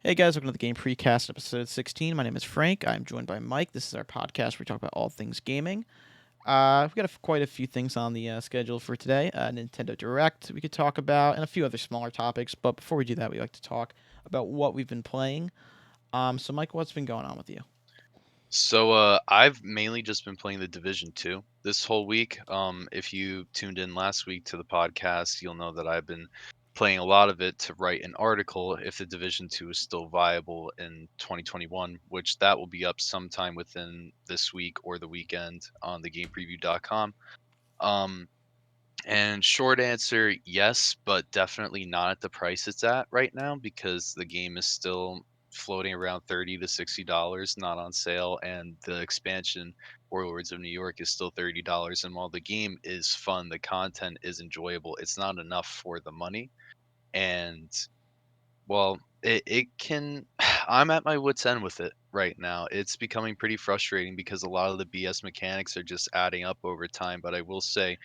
Hey guys, welcome to the Game Precast, episode 16. My name is Frank. I'm joined by Mike. This is our podcast where we talk about all things gaming. We've got quite a few things on the schedule for today. Nintendo Direct we could talk about, and a few other smaller topics. But before we do that, we like to talk about what we've been playing. So Mike, what's been going on with you? I've mainly just been playing the Division 2 this whole week. If you tuned in last week to the podcast, you'll know that I've been playing a lot of it to write an article if the Division 2 is still viable in 2021, which that will be up sometime within this week or the weekend on thegamepreview.com. Um, and short answer, yes, but definitely not at the price it's at right now because the game is still floating around $30 to $60, not on sale, and the expansion Warlords of New York is still $30. And while the game is fun, the content is enjoyable, it's not enough for the money. And well, it can I'm at my wit's end with it right now. It's becoming pretty frustrating because a lot of the BS mechanics are just adding up over time, but I will say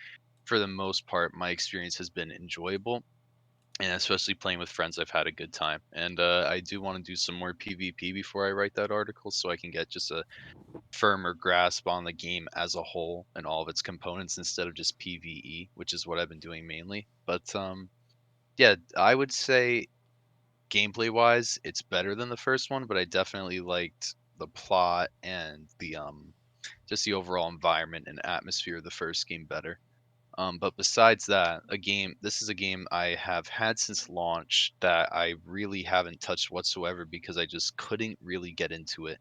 for the most part, my experience has been enjoyable, and especially playing with friends, I've had a good time. And I do want to do some more PvP before I write that article, so I can get just a firmer grasp on the game as a whole and all of its components instead of just PvE, which is what I've been doing mainly. But yeah, I would say gameplay wise, it's better than the first one, but I definitely liked the plot and the just the overall environment and atmosphere of the first game better. But besides that, this is a game I have had since launch that I really haven't touched whatsoever because I just couldn't really get into it.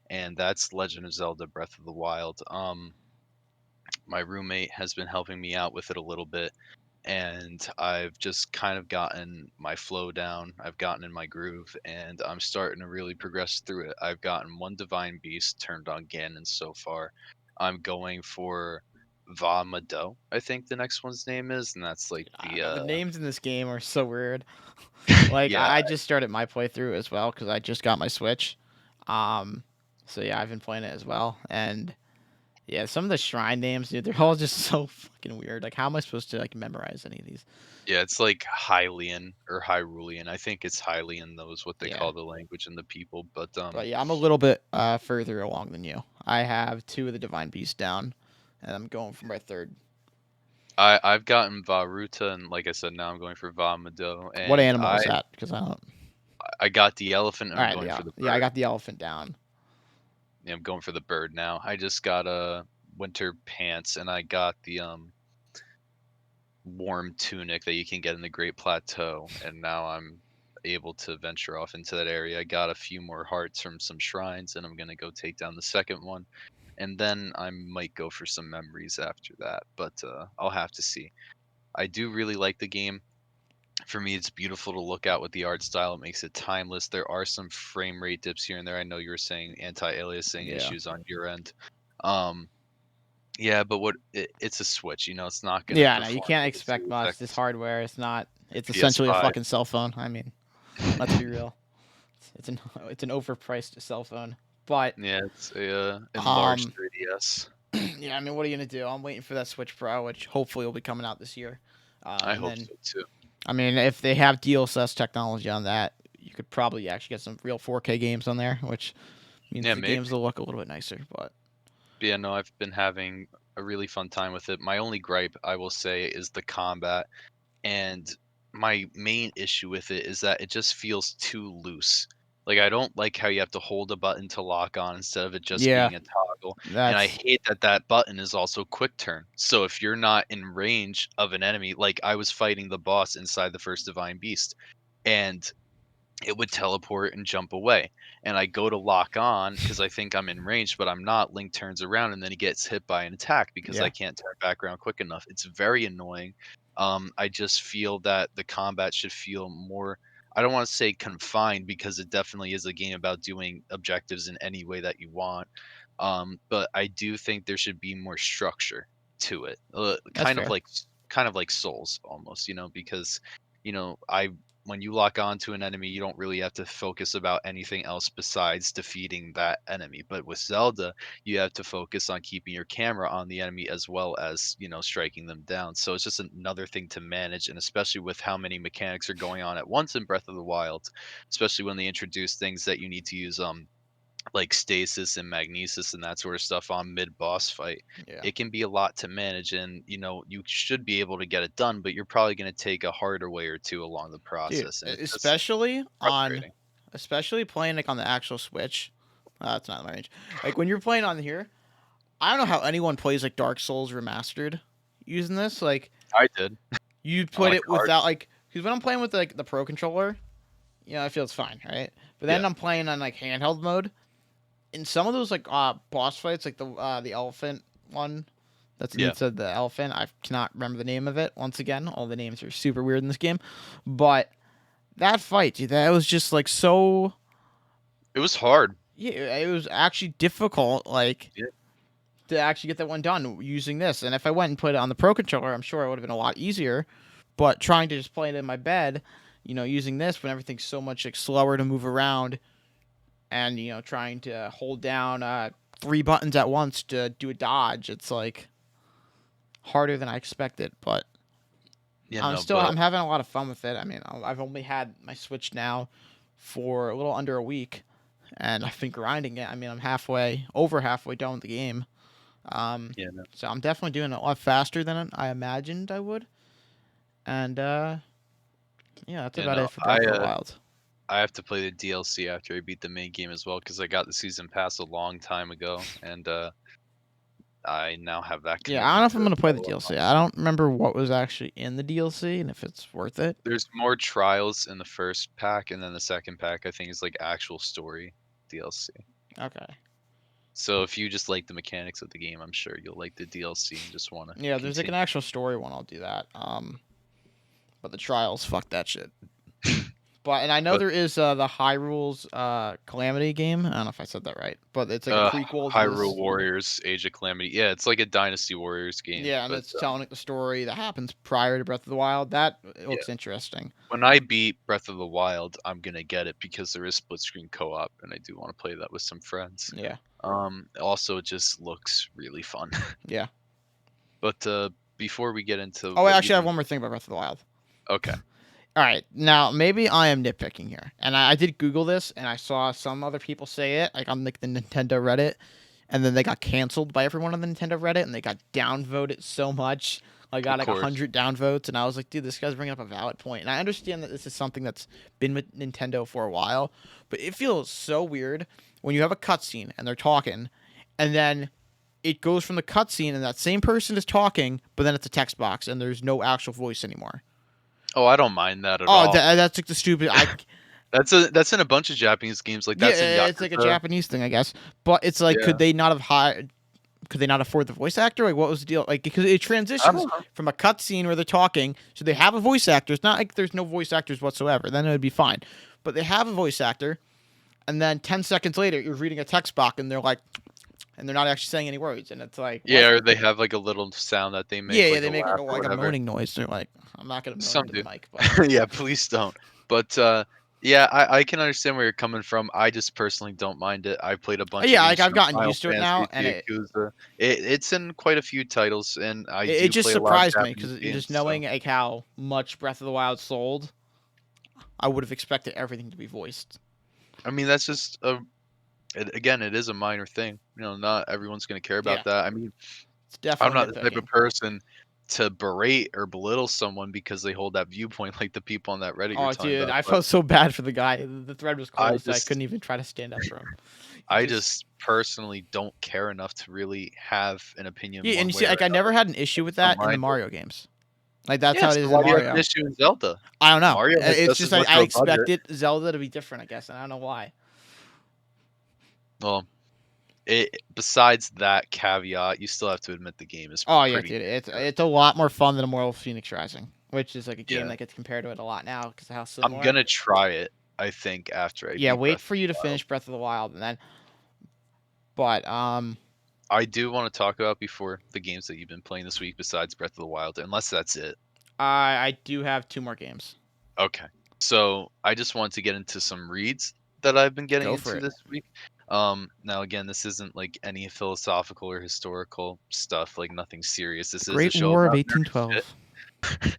And that's Legend of Zelda Breath of the Wild. My roommate has been helping me out with it a little bit, and I've just kind of gotten my flow down. I've gotten in my groove, and I'm starting to really progress through it. I've gotten one Divine Beast turned on Ganon so far. I'm going for Va Mado, I think the next one's name is, and that's like I don't know. The names in this game are so weird. Like yeah, I just started my playthrough as well because I just got my Switch. Um, so yeah, I've been playing it as well, and yeah, some of the shrine names, dude, they're all just so fucking weird. Like, how am I supposed to like memorize any of these? yeah, it's like Hylian or Hyrulean. I think it's Hylian though is what they Yeah, call the language and the people. But but yeah, I'm a little bit further along than you. I have two of the divine beasts down, and I'm going for my third. I've gotten Varuta, and like I said, now I'm going for Va Mado, What and animal is that? Because I don't. I got the elephant and All I'm right, going yeah, for the yeah, I bird. got the elephant down. Yeah, I'm going for the bird now. I just got a winter pants and I got the warm tunic that you can get in the Great Plateau, and now I'm able to venture off into that area. I got a few more hearts from some shrines, and I'm gonna go take down the second one, and then I might go for some memories after that. But I'll have to see. I do really like the game. For me, it's beautiful to look at with the art style. It makes it timeless. There are some frame rate dips here and there. I know you were saying anti-aliasing Yeah, issues on your end. Um, yeah, but it's a Switch. It's not gonna yeah. No, you perform can't at its expect full much. This effectiveness. hardware is not. It's essentially a PS5. fucking cell phone. I mean, let's be real. It's an it's an overpriced cell phone. But Yeah, it's a enlarged um, 3DS. yeah. I mean, what are you gonna do? I'm waiting for that Switch Pro, which hopefully will be coming out this year. I And hope then so too. I mean, if they have DLSS technology on that, you could probably actually get some real 4K games on there, which means Yeah, the maybe. games will look a little bit nicer. But But yeah, no, I've been having a really fun time with it. My only gripe, I will say, is the combat. And my main issue with it is that it just feels too loose. Like I don't like how you have to hold a button to lock on instead of it just yeah, being a toggle. And I that's hate that that button is also quick turn. So if you're not in range of an enemy, like I was fighting the boss inside the first Divine Beast, and it would teleport and jump away. And I go to lock on because I think I'm in range, but I'm not. Link turns around and then he gets hit by an attack because I yeah, can't turn back around quick enough. It's very annoying. I just feel that the combat should feel more. I don't want to say confined because it definitely is a game about doing objectives in any way that you want. But I do think there should be more structure to it, that's fair. kind of like Souls almost, because I when you lock onto an enemy, you don't really have to focus about anything else besides defeating that enemy. But with Zelda, you have to focus on keeping your camera on the enemy as well as, striking them down. So it's just another thing to manage, and especially with how many mechanics are going on at once in Breath of the Wild, especially when they introduce things that you need to use like stasis and magnesis and that sort of stuff on mid boss fight. Yeah. It can be a lot to manage, and you should be able to get it done, but you're probably going to take a harder way or two along the Dude, process, and it's just especially frustrating. playing like on the actual Switch. That's not my range. Like when you're playing on here, I don't know how anyone plays like Dark Souls Remastered using this. Like I did you on put like it hard. without like because when I'm playing with like the Pro controller, it feels fine, right? But then Yeah, I'm playing on like handheld mode. In some of those like boss fights, like the elephant one, that's yeah. Nita the elephant. I cannot remember the name of it. Once again, all the names are super weird in this game, but that fight, dude, that was just like so. It was hard. Yeah, it was actually difficult, like Yeah, to actually get that one done using this. And if I went and put it on the Pro controller, I'm sure it would have been a lot easier. But trying to just play it in my bed, using this when everything's so much like slower to move around, and trying to hold down 3 buttons at once to do a dodge, it's like harder than I expected. But yeah, I'm no, still but I'm having a lot of fun with it. I mean, I've only had my Switch now for a little under a week, and I've been grinding it. I mean, I'm over halfway done with the game. yeah, no. So I'm definitely doing it a lot faster than I imagined I would. And yeah, that's Yeah, about no. it for Breath of the Wild. I have to play the DLC after I beat the main game as well because I got the season pass a long time ago, and I now have that Yeah, I don't know commitment if I'm to gonna play the follow up on. DLC. I don't remember what was actually in the DLC and if it's worth it. There's more trials in the first pack, and then the second pack I think is like actual story DLC. Okay. So if you just like the mechanics of the game, I'm sure you'll like the DLC and just want to Yeah, there's like an continue. actual story one. I'll do that. But the trials, fuck that shit. But and I know But there is the Hyrule's Calamity game. I don't know if I said that right, but it's like a prequel to Hyrule this. Warriors: Age of Calamity, yeah, it's like a Dynasty Warriors game, Yeah, and but it's telling like the story that happens prior to Breath of the Wild. That it yeah. looks interesting. When I beat Breath of the Wild, I'm gonna get it because there is split screen co-op, and I do want to play that with some friends. Yeah, Also, it just looks really fun. yeah. But before we get into Oh, wait, what you've actually, I have been, one more thing about Breath of the Wild. okay, All right, now maybe I am nitpicking here, and I did Google this, and I saw some other people say it, like on like the Nintendo Reddit, and then they got canceled by everyone on the Nintendo Reddit, and they got downvoted so much. I got of like course. 100 downvotes, and I was like, dude, this guy's bringing up a valid point, and I understand that this is something that's been with Nintendo for a while, but it feels so weird when you have a cutscene and they're talking, and then it goes from the cutscene and that same person is talking, but then it's a text box and there's no actual voice anymore. Oh, I don't mind that at Oh, all. that's like the stupid. That's in a bunch of Japanese games. Like that's in Yeah, it's like a Yakuza. Japanese thing, I guess. But it's like, Yeah, could they not have hired? Could they not afford the voice actor? Like, what was the deal? Like, because it I transitions don't know. from a cutscene where they're talking, so they have a voice actor. It's not like there's no voice actors whatsoever. Then it would be fine. But they have a voice actor, and then 10 seconds later, you're reading a text box, and they're like, and they're not actually saying any words, and it's like, what? Yeah, or they have like a little sound that they Yeah, make, yeah, like they a make like laugh a, or like a whatever. moaning noise. They're like, I'm not gonna moan Some into the do. mic, but Yeah, please don't. But yeah, I can understand where you're coming from. I just personally don't mind it. I played a bunch of yeah, like games I've from gotten Final used to it now, Fantasy and to Yakuza. It's in quite a few titles, and I it do just play a lot of surprised me Japanese because games. just So knowing like how much Breath of the Wild sold, I would have expected everything to be voiced. I mean, that's just again, it is a minor thing. Not everyone's gonna care about Yeah, that. I mean, it's I'm definitely not the type of nitpicking. person to berate or belittle someone because they hold that viewpoint, like the people on that Reddit you're Oh, talking dude, about. I But felt so bad for the guy. The thread was I closed, so I just couldn't even try to stand up for him. He I just just personally don't care enough to really have an opinion yeah, and one you way see, or like I never another. had an issue with Don't that in the mind it. Mario games. Like that's Yeah, how it so is in why do you have an Mario. issue in Zelda? I don't know. Mario has It's just just as like much I of a budget. expected Zelda to be different, I guess, and I don't know why. Well, besides that caveat, you still have to admit the game is Oh yeah, pretty dude, it's good. it's a lot more fun than Immortal Phoenix Rising, which is like a game Yeah. that gets compared to it a lot now because of how I'm similar. gonna try it, I think, after I Yeah, beat wait Breath for of you the to Wild. finish Breath of the Wild, and then. But I do wanna talk about before the games that you've been playing this week besides Breath of the Wild, unless that's it. I do have two more games. Okay. So I just wanted to get into some reads that I've been getting Go for into it. this week. Now again, this isn't like any philosophical or historical stuff, like nothing serious. The This is a Great show War of about nerdy shit. 1812.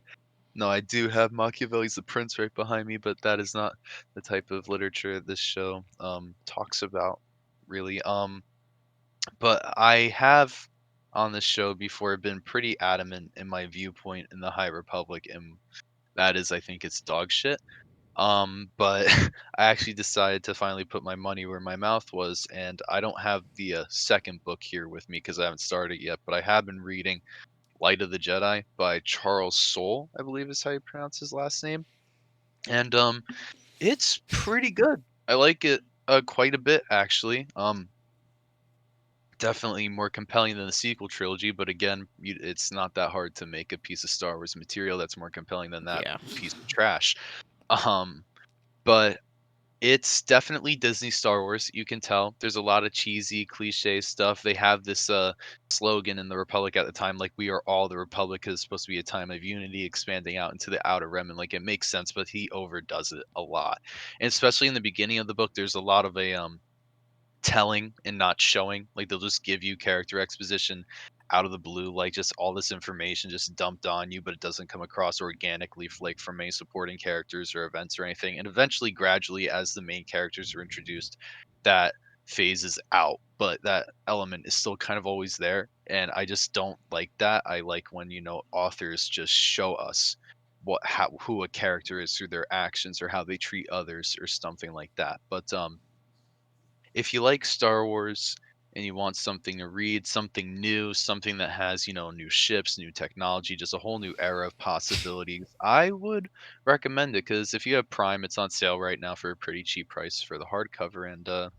No, I do have Machiavelli's The Prince right behind me, but that is not the type of literature this show talks about, really. But I have on this show before been pretty adamant in my viewpoint in the High Republic, and that is, I think it's dog shit. But I actually decided to finally put my money where my mouth was, and I don't have the second book here with me because I haven't started yet. But I have been reading Light of the Jedi by Charles Soule, I believe is how you pronounce his last name, and it's pretty good. I like it quite a bit actually. Definitely more compelling than the sequel trilogy, but again, it's not that hard to make a piece of Star Wars material that's more compelling than that Yeah. piece of trash. Um, but it's definitely Disney Star Wars, you can tell. There's a lot of cheesy, cliche stuff. They have this slogan in the Republic at the time, like "We are all the Republic," is supposed to be a time of unity, expanding out into the Outer Rim, and like it makes sense, but he overdoes it a lot. And especially in the beginning of the book, there's a lot of a telling and not showing. Like they'll just give you character exposition out of the blue, like just all this information just dumped on you, but it doesn't come across organically like from any supporting characters or events or anything. And eventually, gradually, as the main characters are introduced, that phases out. But that element is still kind of always there. And I just don't like that. I like when, authors just show us who a character is through their actions or how they treat others or something like that. But if you like Star Wars and you want something to read, something new, something that has, new ships, new technology, just a whole new era of possibilities, I would recommend it because if you have Prime, it's on sale right now for a pretty cheap price for the hardcover. And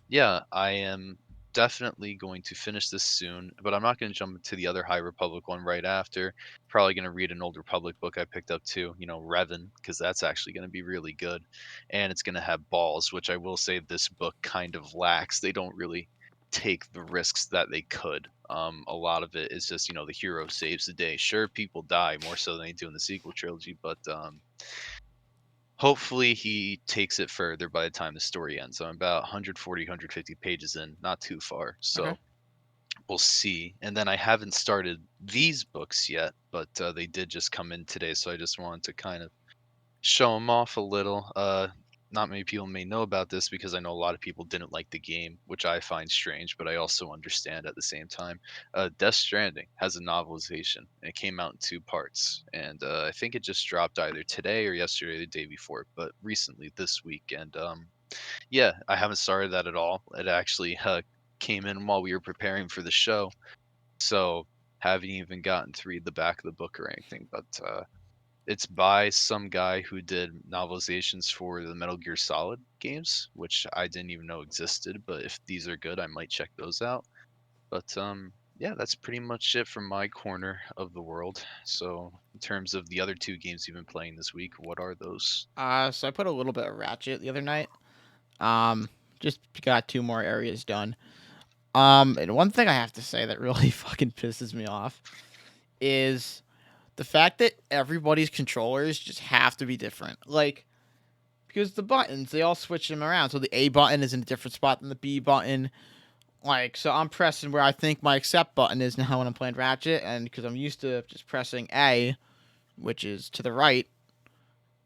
yeah, I am definitely going to finish this soon, but I'm not going to jump into the other High Republic one right after. Probably going to read an Old Republic book I picked up too, Revan, because that's actually going to be really good. And it's going to have balls, which I will say this book kind of lacks. They don't really take the risks that they could. A lot of it is just, the hero saves the day. Sure, people die more so than they do in the sequel trilogy, but hopefully he takes it further by the time the story ends. I'm about 140, 150 pages in, not too far. Okay. So we'll see. And then I haven't started these books yet, but they did just come in today. So I just wanted to kind of show them off a little. Not many people may know about this because I know a lot of people didn't like the game, which I find strange, but I also understand at the same time. Death Stranding has a novelization, and it came out in two parts, and I think it just dropped either today or yesterday, or the day before, but recently this week. And yeah, I haven't started that at all. It actually came in while we were preparing for the show, so haven't even gotten to read the back of the book or anything, but it's by some guy who did novelizations for the Metal Gear Solid games, which I didn't even know existed, but if these are good, I might check those out. But yeah, that's pretty much it from my corner of the world. So, in terms of the other two games you've been playing this week, what are those? So I put a little bit of Ratchet the other night. Um, just got 2 more areas done. And one thing I have to say that really fucking pisses me off is the fact that everybody's controllers just have to be different. Like, because the buttons, they all switch them around. So the A button is in a different spot than the B button. Like, so I'm pressing where I think my accept button is now when I'm playing Ratchet, and because I'm used to just pressing A, which is to the right,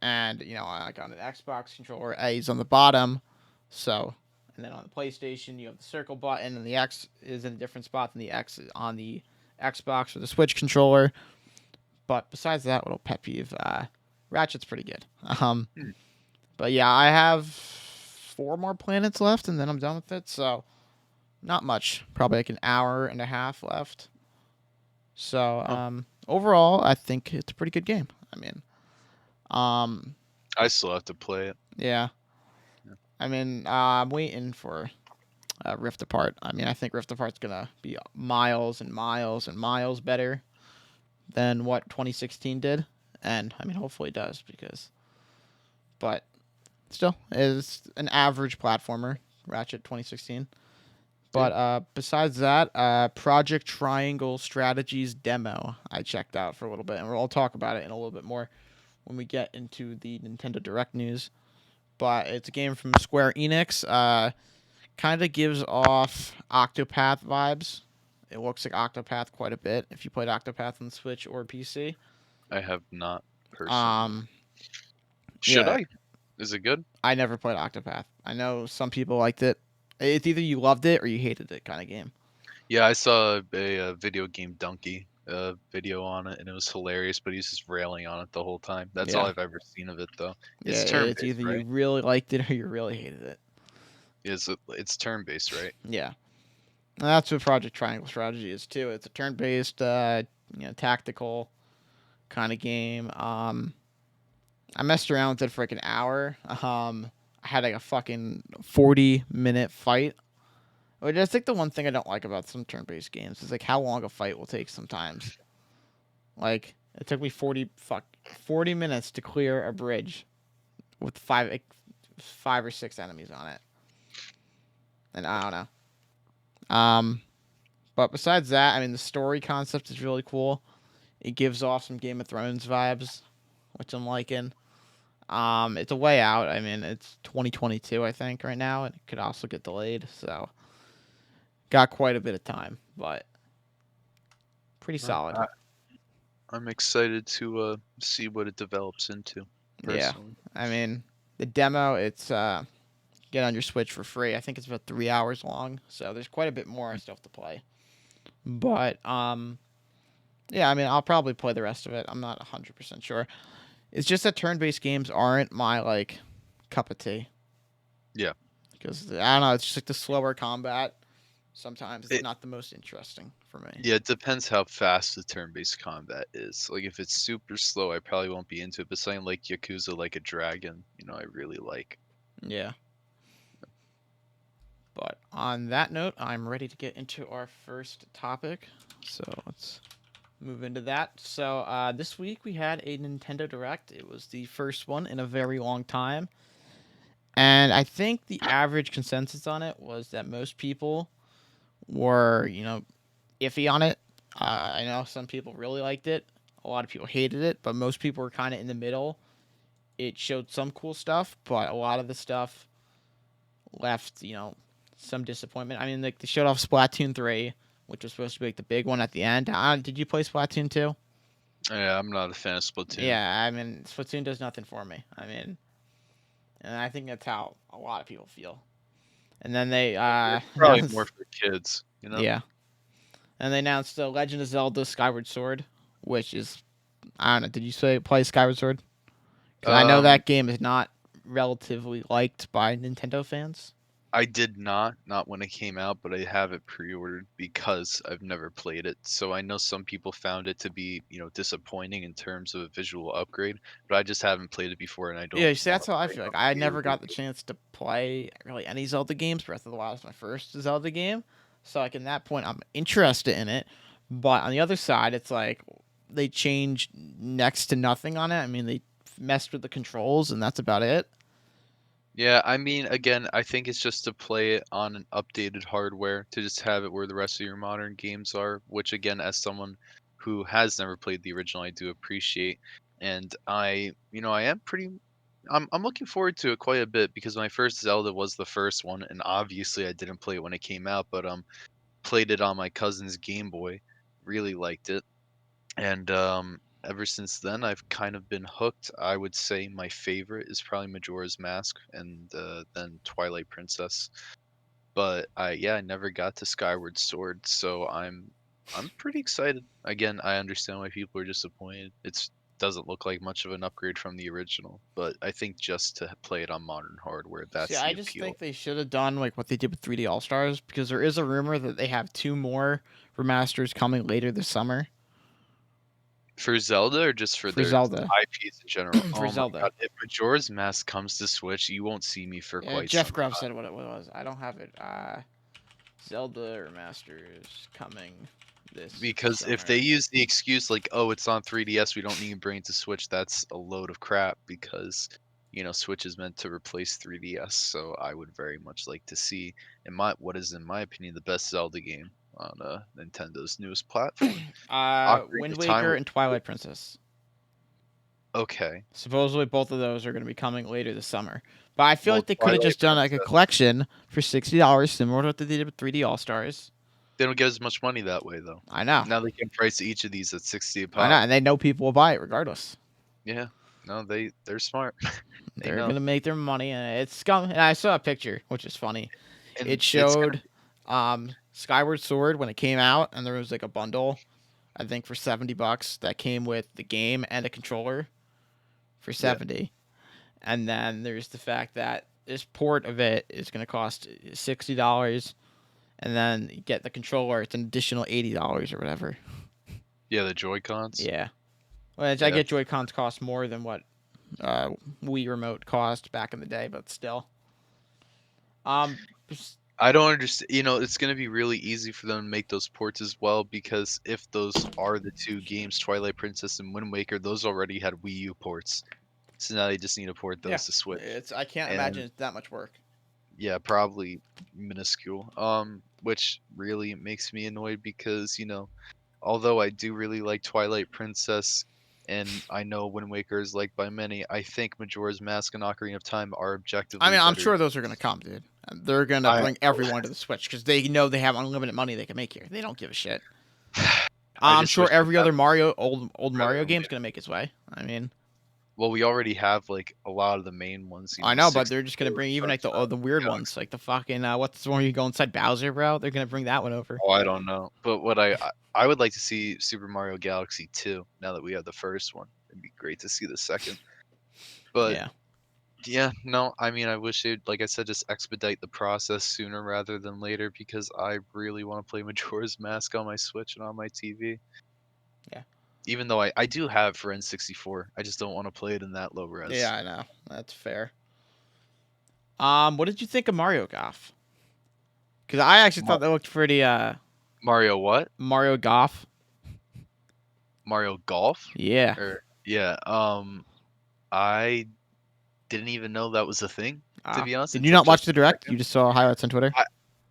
and like on an Xbox controller, A is on the bottom. So, and then on the PlayStation, you have the circle button, and the X is in a different spot than the X is on the Xbox or the Switch controller. But besides that, little pet peeve, Ratchet's pretty good. Hmm. But yeah, I have 4 more planets left, and then I'm done with it. So not much, probably like an hour and a half left. So Huh. overall, I think it's a pretty good game. I mean, um, I still have to play it. yeah. Yeah. I mean, I'm waiting for Rift Apart. I mean, I think Rift Apart's gonna be miles and miles and miles better than what 2016 did, and I mean, hopefully it does but still, is an average platformer. Ratchet 2016. Yeah. But besides that, Project Triangle Strategies demo I checked out for a little bit, and we'll talk about it in a little bit more when we get into the Nintendo Direct news. But it's a game from Square Enix. Kind of gives off Octopath vibes. It looks like Octopath quite a bit if you played Octopath on Switch or PC. I have not personally. Um, Should yeah, I? Is it good? I never played Octopath. I know some people liked it. It's either you loved it or you hated it kind of game. Yeah, I saw a video game donkey video on it, and it was hilarious. But he's just railing on it the whole time. That's all Yeah, I've ever seen of it, though. yeah. It's It's turn-based, either you right? really liked it or you really hated it. It's turn-based, right? Yeah, and that's what Project Triangle Strategy is too. It's a turn-based, tactical kind of game. I messed around with it for like an hour. I had like a fucking 40-minute fight. Which I think the one thing I don't like about some turn-based games is like how long a fight will take sometimes. Like it took me 40 minutes to clear a bridge with five or six enemies on it, and I don't know. But besides that, I mean the story concept is really cool. It gives off some Game of Thrones vibes, which I'm liking. It's a way out. I mean, it's 2022, I think, right now, and it could also get delayed. So, got quite a bit of time, but pretty Right. solid. I'm excited to see what it develops into, Yeah, personally. I mean, the demo, it's get on your Switch for free. I think it's about 3 hours long, so there's quite a bit more stuff to play. But yeah, I mean, I'll probably play the rest of it. I'm not 100% sure. It's just that turn-based games aren't my like cup of tea. Yeah. Because I don't know, it's just like the slower combat. Sometimes it's It not the most interesting for me. Yeah, it depends how fast the turn-based combat is. Like if it's super slow, I probably won't be into it. But something like Yakuza Like a Dragon, I really like. Yeah. But on that note, I'm ready to get into our first topic. So let's move into that. So this week we had a Nintendo Direct. It was the first one in a very long time. And I think the average consensus on it was that most people were, iffy on it. I know some people really liked it. A lot of people hated it, but most people were kind of in the middle. It showed some cool stuff, but a lot of the stuff left, some disappointment. I mean, like they showed off Splatoon 3, which was supposed to be like the big one at the end. Did you play Splatoon 2? Yeah, I'm not a fan of Splatoon. Yeah, I mean, Splatoon does nothing for me. I mean, and I think that's how a lot of people feel. And then they It's probably more announced, for kids. yeah, and they announced Legend of Zelda: Skyward Sword, which is I don't know. Did you play Skyward Sword? Because I know Um, that game is not relatively liked by Nintendo fans. I did not when it came out, but I have it pre-ordered because I've never played it. So I know some people found it to be, disappointing in terms of a visual upgrade, but I just haven't played it before and I Yeah, don't you see, want that's to how I play feel. Like a I never pre-ordered got the game. chance to play really any Zelda games. Breath of the Wild was my first Zelda game, so like in that point, I'm interested in it. But on the other side, it's like they changed next to nothing on it. I mean, they messed with the controls, and that's about it. Yeah, I mean, again, I think it's just to play it on an updated hardware to just have it where the rest of your modern games are, which again, as someone who has never played the original, I do appreciate. And I am pretty I'm looking forward to it quite a bit because my first Zelda was the first one, and obviously I didn't play it when it came out, but played it on my cousin's Game Boy, really liked it. And ever since then, I've kind of been hooked. I would say my favorite is probably Majora's Mask, and then Twilight Princess. But I never got to Skyward Sword, so I'm pretty excited. Again, I understand why people are disappointed. It doesn't look like much of an upgrade from the original, but I think just to play it on modern hardware, See, that's I the just appeal. think they should have done like what they did with 3D All Stars because there is a rumor that they have two more remasters coming later this summer For Zelda or just for for their Zelda. IPs in general? For Oh my Zelda. god, if Majora's Mask comes to Switch, you won't see me for Yeah, quite Jeff some Grubb time. said what it was. I don't have it. Zelda remasters coming this Because if summer. they use the excuse like, "Oh, it's on 3DS, we don't need to bring it to Switch," that's a load of crap because, Switch is meant to replace 3DS. So I would very much like to see what is in my opinion the best Zelda game on Nintendo's newest platform. Ocarina Wind of Time Waker was and good. Twilight Princess. Okay. Supposedly, both of those are going to be coming later this summer. But I feel Well, like they could have Twilight just done like a Princess, collection for $60, similar to what they did with 3D All Stars. they don't get as much money that way though. I know, Now they can price each of these at 60 a I know, pop. and they know people will buy it regardless. Yeah. No, they're smart. They They're know. gonna make their money, and it's coming. And I saw a picture, which is funny. And It it's gonna showed Skyward Sword when it came out, and there was like a bundle, I think for $70 that came with the game and a controller for yeah. 70. And then there's the fact that this port of it is gonna cost $60, and then you get the controller, it's an additional $80 or whatever. Yeah, the Joy-Cons. Yeah, which I Yeah. get Joy-Cons cost more than what Wii Remote cost back in the day, but still. Um, I don't understand. It's going to be really easy for them to make those ports as well because if those are the two games, Twilight Princess and Wind Waker, those already had Wii U ports. So now they just need to port yeah, those to Switch. I can't And imagine it's that much work. yeah, probably minuscule. Which really makes me annoyed because, although I do really like Twilight Princess and I know Wind Waker is liked by many, I think Majora's Mask and Ocarina of Time are I objectively mean, I'm better. sure those are gonna come, dude. They're gonna I bring everyone to the Switch because they know they have unlimited money they can make here. They don't give a shit. I I'm just sure wish it every other happened Mario, old rather Mario than game's later. gonna make its way. I mean, Well, we already have like a lot of the main ones, I know, but they're just gonna 64, bring even like Sunshine, the weird Galaxy. ones, like the fucking what's the one where you go inside Bowser, bro? They're gonna bring that one over. Oh, I don't know. But what I would like to see Super Mario Galaxy 2 now that we have the first one. It'd be great to see the second. But Yeah, yeah, no, I mean I wish they'd, like I said, just expedite the process sooner rather than later because I really want to play Majora's Mask on my Switch and on my TV. yeah, Even though I do have for N64. I just don't want to play it in that low yeah. res. I know that's fair. What did you think of Mario Golf? Because I actually Ma- thought that looked pretty Mario what? Mario Golf. Mario Golf? Yeah. Or yeah, I didn't even know that was a thing, to be honest, Did you until not watch just the a direct? You second. just saw highlights on Twitter.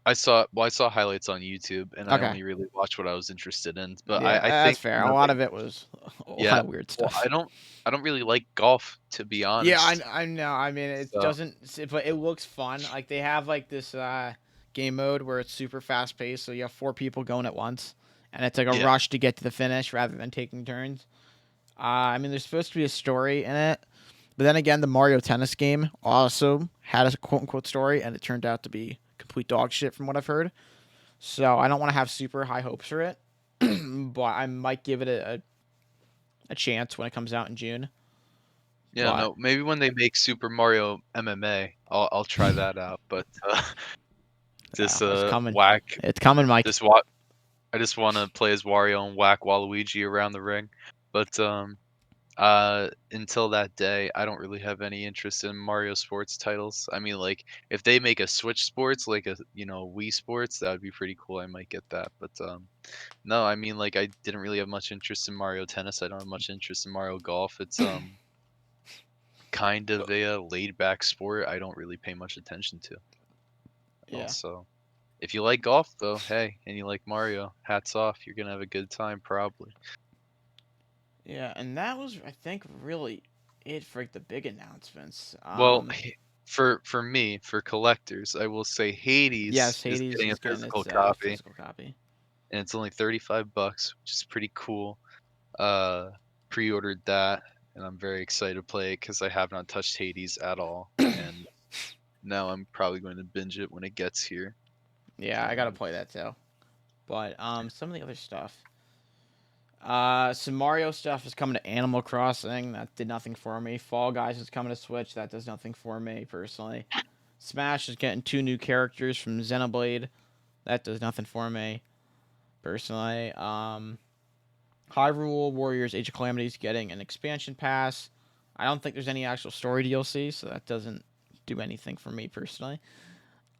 I saw highlights on YouTube, and I Okay. only really watched what I was interested in. But Yeah, I that's think, fair. A lot like of it was a lot yeah, of weird well, stuff. I don't really like golf, to be Yeah, honest. I know. I mean, it So doesn't, but it looks fun. Like they have like this game mode where it's super fast paced, so you have 4 people going at once, and it's like a yeah, rush to get to the finish rather than taking turns. I mean, there's supposed to be a story in it, but then again, the Mario Tennis game also had a quote unquote story, and it turned out to be complete dog shit from what I've heard. So I don't want to have super high hopes for it, but I might give it a chance when it comes out in June. yeah, But no, maybe when they make Super Mario MMA, I'll try that out. But just it's coming. whack, It's coming, Mike. just wa I just want to play as Wario and whack Waluigi around the ring. But until that day, I don't really have any interest in Mario Sports titles. I mean, like, if they make a Switch Sports, like Wii Sports, that would be pretty cool. I might get that. But no, I mean, like, I didn't really have much interest in Mario Tennis. I don't have much interest in Mario Golf. It's kind of a laid back sport. I don't really pay much attention to. Yeah. Also, if you like golf though, hey, and you like Mario, hats off. You're gonna have a good time probably. Yeah, and that was I think really it for like, the big announcements. Well, for me, for collectors, I will say Hades Yes, is Hades getting a is getting physical its copy, physical copy. and it's only $35, which is pretty cool. Uh, Pre-ordered that, and I'm very excited to play it because I have not touched Hades at all, and now I'm probably going to binge it when it gets here. Yeah, I gotta And play that too. But some of the other stuff. Some Mario stuff is coming to Animal Crossing. That did nothing for me. Fall Guys is coming to Switch. That does nothing for me personally. Smash is getting 2 new characters from Xenoblade. That does nothing for me personally. Hyrule Warriors Age of Calamity is getting an expansion pass. I don't think there's any actual story DLC, so that doesn't do anything for me personally.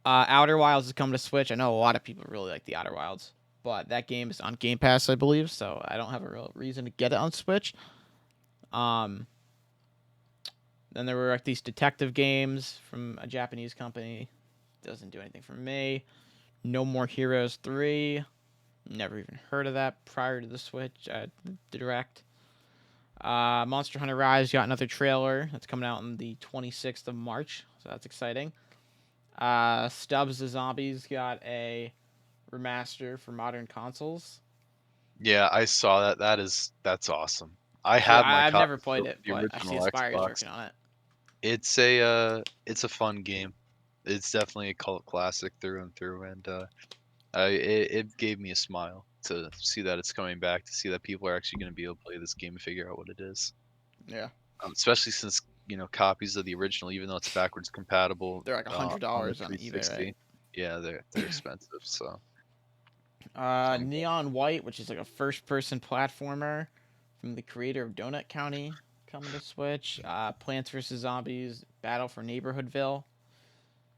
Outer Wilds is coming to Switch. I know a lot of people really like the Outer Wilds, but that game is on Game Pass, I believe, so I don't have a real reason to get it on Switch. Um, then there were like these detective games from a Japanese company. Doesn't do anything for me. No More Heroes 3. Never even heard of that prior to the Switch, the Direct. Monster Hunter Rise got another trailer that's coming out on the 26th of March, so that's exciting. Stubbs the Zombies got a remaster for modern consoles. Yeah, I saw that. That's awesome. I So have my I've never copy played of it, the but I see original Aspire's Xbox. working on it. It's a fun game. It's definitely a cult classic through and through, and it gave me a smile to see that it's coming back, to see that people are actually going to be able to play this game and figure out what it is. Yeah, Especially since copies of the original, even though it's backwards compatible they're like on the $100 on eBay, right? 360, yeah, they're expensive. So I'm glad. Neon White, which is like a first-person platformer from the creator of Donut County, coming to Switch. Plants vs Zombies: Battle for Neighborhoodville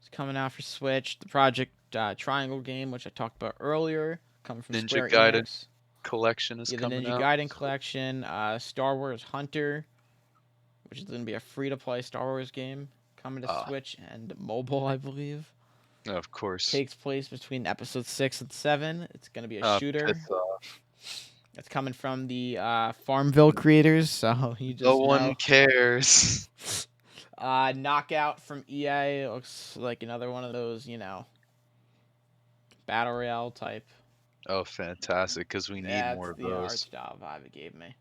is coming out for Switch. The Project Triangle game, which I talked about earlier, coming from Ninja Square Gaiden Enix. collection is Yeah, the coming Ninja out. Gaiden collection. Star Wars Hunter, which is going to be a free-to-play Star Wars game, coming to Ah, Switch and mobile, I believe. of course. Takes place between episode 6 and 7. It's going to be a Piss shooter. off. It's coming from the Farmville creators, so you No just one know. cares. Knockout from EA looks like another one of those, battle royale type. Oh, fantastic! Because we need That's more of the art those. style vibe it gave me.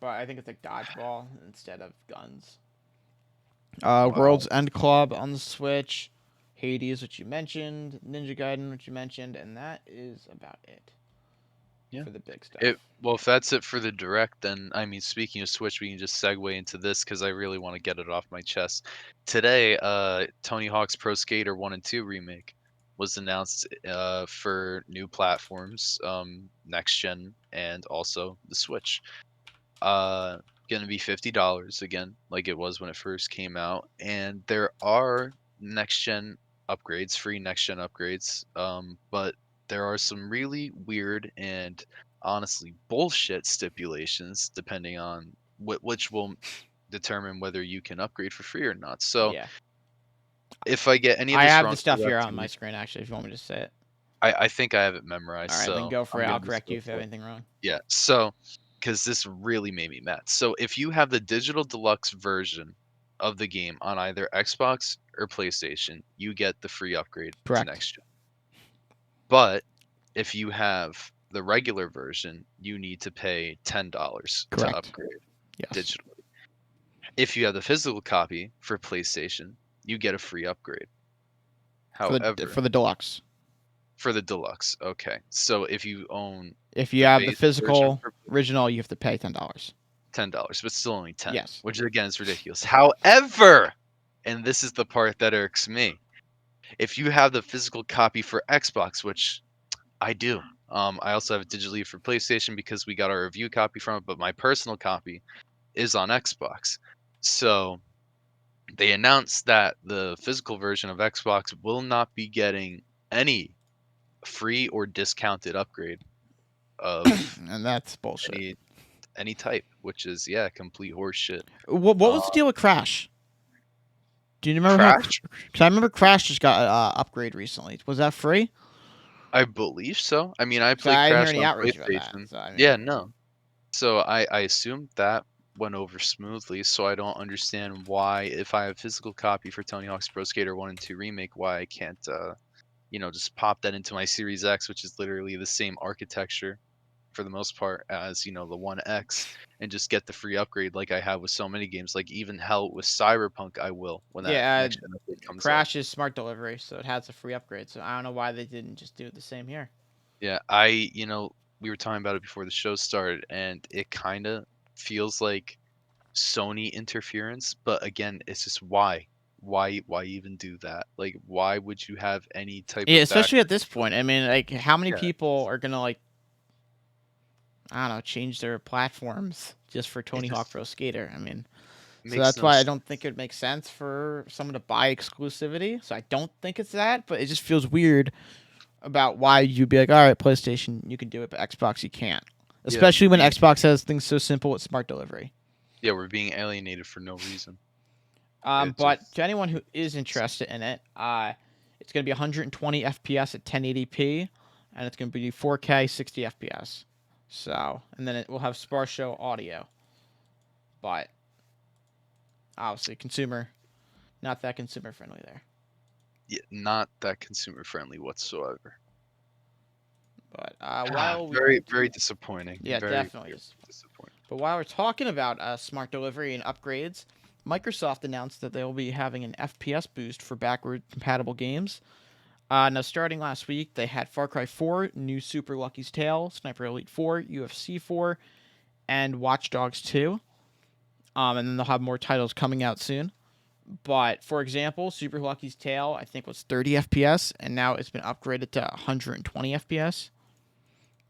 But I think it's like dodgeball instead of guns. Wow. World's End Club on the Switch. Hades, which you mentioned. Ninja Gaiden, which you mentioned. And that is about it Yeah. for the big stuff. Well, if that's it for the direct, then I mean, speaking of Switch, we can just segue into this because I really want to get it off my chest. Today, Tony Hawk's Pro Skater 1 and 2 remake was announced for new platforms, next gen, and also the Switch. Uh, Gonna be $50 again, like it was when it first came out, and there are next gen upgrades, free next gen upgrades. But there are some really weird and honestly bullshit stipulations depending on which will determine whether you can upgrade for free or not. So Yeah. if I get any of I this have the wrong, stuff here correct on my me. screen, actually, if you want me to say it. I think I have it memorized, All right, then so go for I'm it. gonna I'll just correct you go if you have for it. anything wrong. Yeah, so because this really made me mad. So if you have the digital deluxe version of the game on either Xbox or PlayStation, you get the free upgrade to Correct. next gen. But if you have the regular version, you need to pay $10 to Correct. upgrade Yes. digitally. If you have the physical copy for PlayStation, you get a free upgrade. For However, the deluxe. for the deluxe, okay. So if you own If you the have the base version physical for original, you have to pay $10. $10, but still only 10, Yes. which again is ridiculous. However, and this is the part that irks me, if you have the physical copy for Xbox, which I do, I also have it digitally for PlayStation because we got our review copy from it, but my personal copy is on Xbox. So they announced that the physical version of Xbox will not be getting any free or discounted upgrade of And that's bullshit. any type, which is yeah, complete horseshit. What Uh, was the deal with Crash? Do you remember how? Crash, Because I remember Crash just got an upgrade recently. Was that free? I believe so. I mean, I So played I didn't hear Crash any on outrage about that. PlayStation. So I Yeah, mean, no. So I assumed that went over smoothly. So I don't understand why, if I have a physical copy for Tony Hawk's Pro Skater 1 and 2 remake, why I can't just pop that into my Series X, which is literally the same architecture for the most part as the One X, and just get the free upgrade like I have with so many games. Like even hell with Cyberpunk, I will when that yeah, next gen update comes out. Crash is smart delivery, so it has a free upgrade. So I don't know why they didn't just do the same here. Yeah, we were talking about it before the show started, and it kind of feels like Sony interference, but again, it's just why even do that? Like, why would you have any type Yeah, of especially at backward this point. I mean, like, how many Yeah, people are gonna like, I don't know, change their platforms just for it Tony Hawk just Pro Skater? I mean, so makes that's no why I sense. don't think it would make sense for someone to buy exclusivity. So I don't think it's that, but it just feels weird about why you'd be like, all right, PlayStation, you can do it, but Xbox, you can't. Yeah, Especially when Xbox has things so simple with smart delivery. we're being alienated for no reason. It But just to anyone who is interested in it, it's going to be 120 FPS at 1080p, and it's going to be 4K 60 FPS. So, and then it will have sparse show audio, but obviously not that consumer friendly there. Yeah, not that consumer friendly whatsoever. But while we Very, very disappointing. yeah, Very, definitely very is. disappointing. But while we're talking about smart delivery and upgrades, Microsoft announced that they will be having an FPS boost for backward compatible games. Now, starting last week, they had Far Cry 4, New Super Lucky's Tale, Sniper Elite 4, UFC 4, and Watch Dogs 2. And then they'll have more titles coming out soon. But for example, Super Lucky's Tale I think was 30 FPS, and now it's been upgraded to 120 FPS,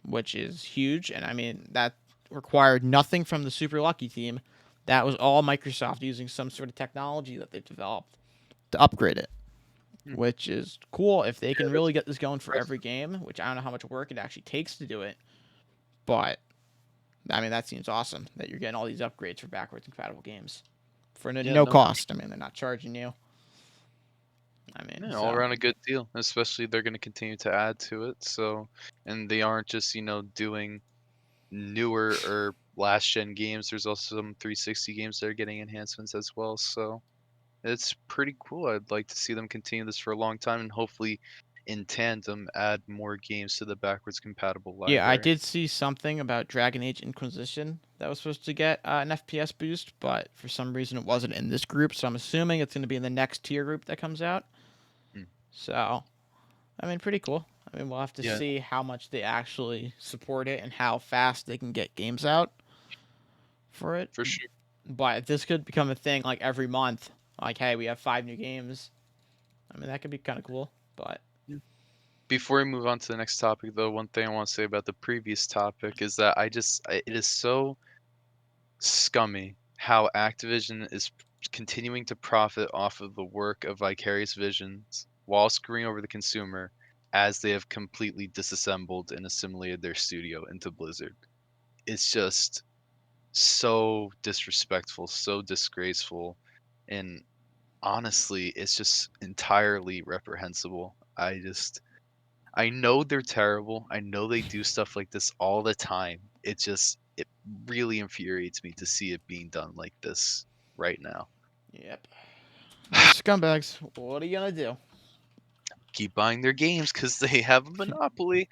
which is huge. And I mean that required nothing from the Super Lucky team. That was all Microsoft using some sort of technology that they've developed to upgrade it, Hmm. which is cool if they can Yeah, really that's get this going for every impressive. game. Which I don't know how much work it actually takes to do it, but I mean that seems awesome that you're getting all these upgrades for backwards compatible games for Yeah, no no, for cost. I mean they're not charging you. I mean yeah, all so around a good deal. Especially they're going to continue to add to it. So, and they aren't just doing newer or last gen games. There's also some 360 games that are getting enhancements as well. So it's pretty cool. I'd like to see them continue this for a long time and hopefully in tandem add more games to the backwards compatible yeah, I library. did see something about Dragon Age Inquisition that was supposed to get an FPS boost, but for some reason it wasn't in this group. So I'm assuming it's going to be in the next tier group that comes out. Mm. So I mean, pretty cool. I mean, we'll have to Yeah, see how much they actually support it and how fast they can get games out for it. for sure. But this could become a thing like every month. Like, hey, we have 5 new games. I mean, that could be kind of cool. But Yeah. Before we move on to the next topic, though, one thing I want to say about the previous topic is that it is so scummy how Activision is continuing to profit off of the work of Vicarious Visions while screwing over the consumer as they have completely disassembled and assimilated their studio into Blizzard. It's just so disrespectful, so disgraceful, and honestly, it's just entirely reprehensible. I know they're terrible. I know they do stuff like this all the time. It really infuriates me to see it being done like this right now. yep, they're scumbags. What are you gonna do? Keep buying their games because they have a monopoly.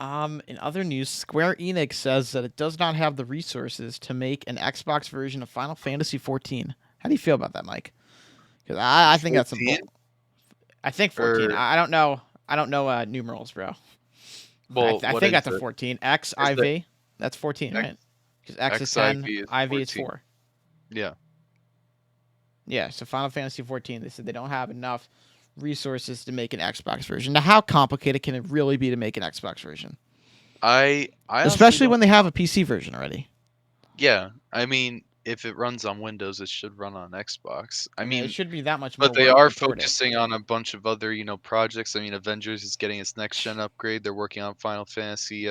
In other news, Square Enix says that it does not have the resources to make an Xbox version of Final Fantasy 14. How do you feel about that, Mike? Because I think that's some 14 I think 14. or I don't know. I don't know numerals, bro. well, I what think is that's a it? 14. X Is it IV. That's 14, X right? Because X is 10, XIV is IV is 14? 4. Yeah. Yeah. So Final Fantasy 14. They said they don't have enough resources to make an Xbox version. Now, how complicated can it really be to make an Xbox version? I honestly Especially don't when they have a PC version already. yeah. I mean, if it runs on Windows, it should run on Xbox. I I mean, it mean, should be that much but more they work are to port it. focusing on a bunch of other, projects. I mean, Avengers is getting its next gen upgrade. They're working on Final Fantasy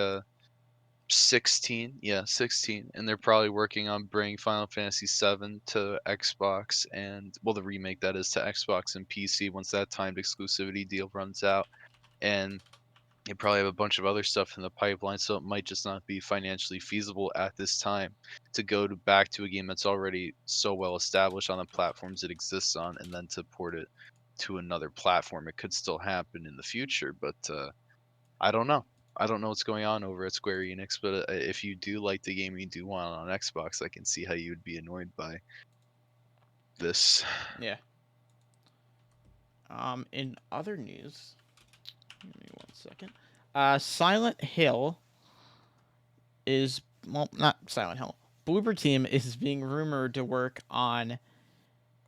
16. Yeah, 16. And they're probably working on bringing Final Fantasy 7 to Xbox and well, the remake that is to Xbox and PC once that timed exclusivity deal runs out. And they probably have a bunch of other stuff in the pipeline, so it might just not be financially feasible at this time to go back to a game that's already so well established on the platforms it exists on, and then to port it to another platform. It could still happen in the future, but I don't know. I don't know what's going on over at Square Enix, but if you do like the game and you do want it on Xbox, I can see how you would be annoyed by this. Yeah. In other news, give me 1 second. Silent Hill is well, not Silent Hill. Bloober Team is being rumored to work on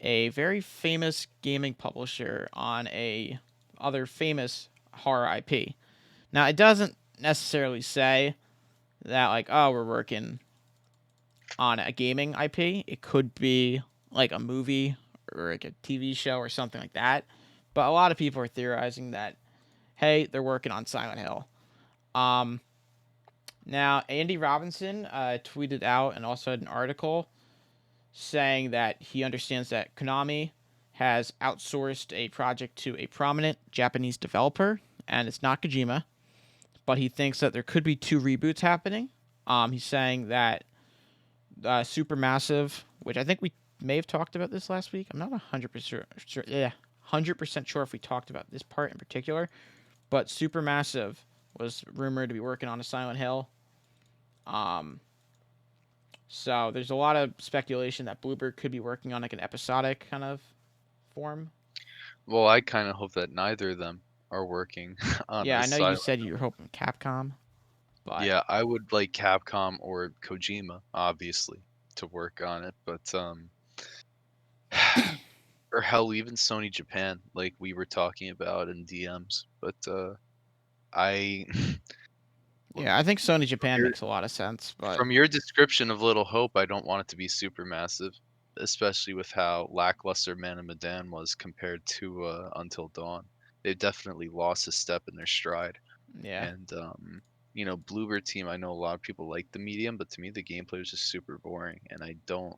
a very famous gaming publisher on a other famous horror IP. Now it doesn't necessarily say that like oh we're working on a gaming IP. It could be like a movie or like a TV show or something like that. But a lot of people are theorizing that hey they're working on Silent Hill. Um, Now Andy Robinson tweeted out and also had an article saying that he understands that Konami has outsourced a project to a prominent Japanese developer, and it's not Kojima, but he thinks that there could be 2 reboots happening. He's saying that Supermassive, which I think we may have talked about this last week. I'm not 100% sure. Yeah, 100% sure if we talked about this part in particular. But Supermassive was rumored to be working on a Silent Hill. So there's a lot of speculation that Bluebird could be working on like an episodic kind of form. Well, I kind of hope that neither of them are working on Yeah, a I know you silent. said you were hoping Capcom, but Yeah, I would like Capcom or Kojima, obviously, to work on it, but or hell, even Sony Japan, like we were talking about in DMs. But I yeah, I think Sony from Japan your makes a lot of sense. But from your description of Little Hope, I don't want it to be super massive, especially with how lackluster Man of Medan was compared to Until Dawn. They've definitely lost a step in their stride. yeah, And Bluebird team, I know a lot of people like the medium, but to me the gameplay was just super boring, and I don't.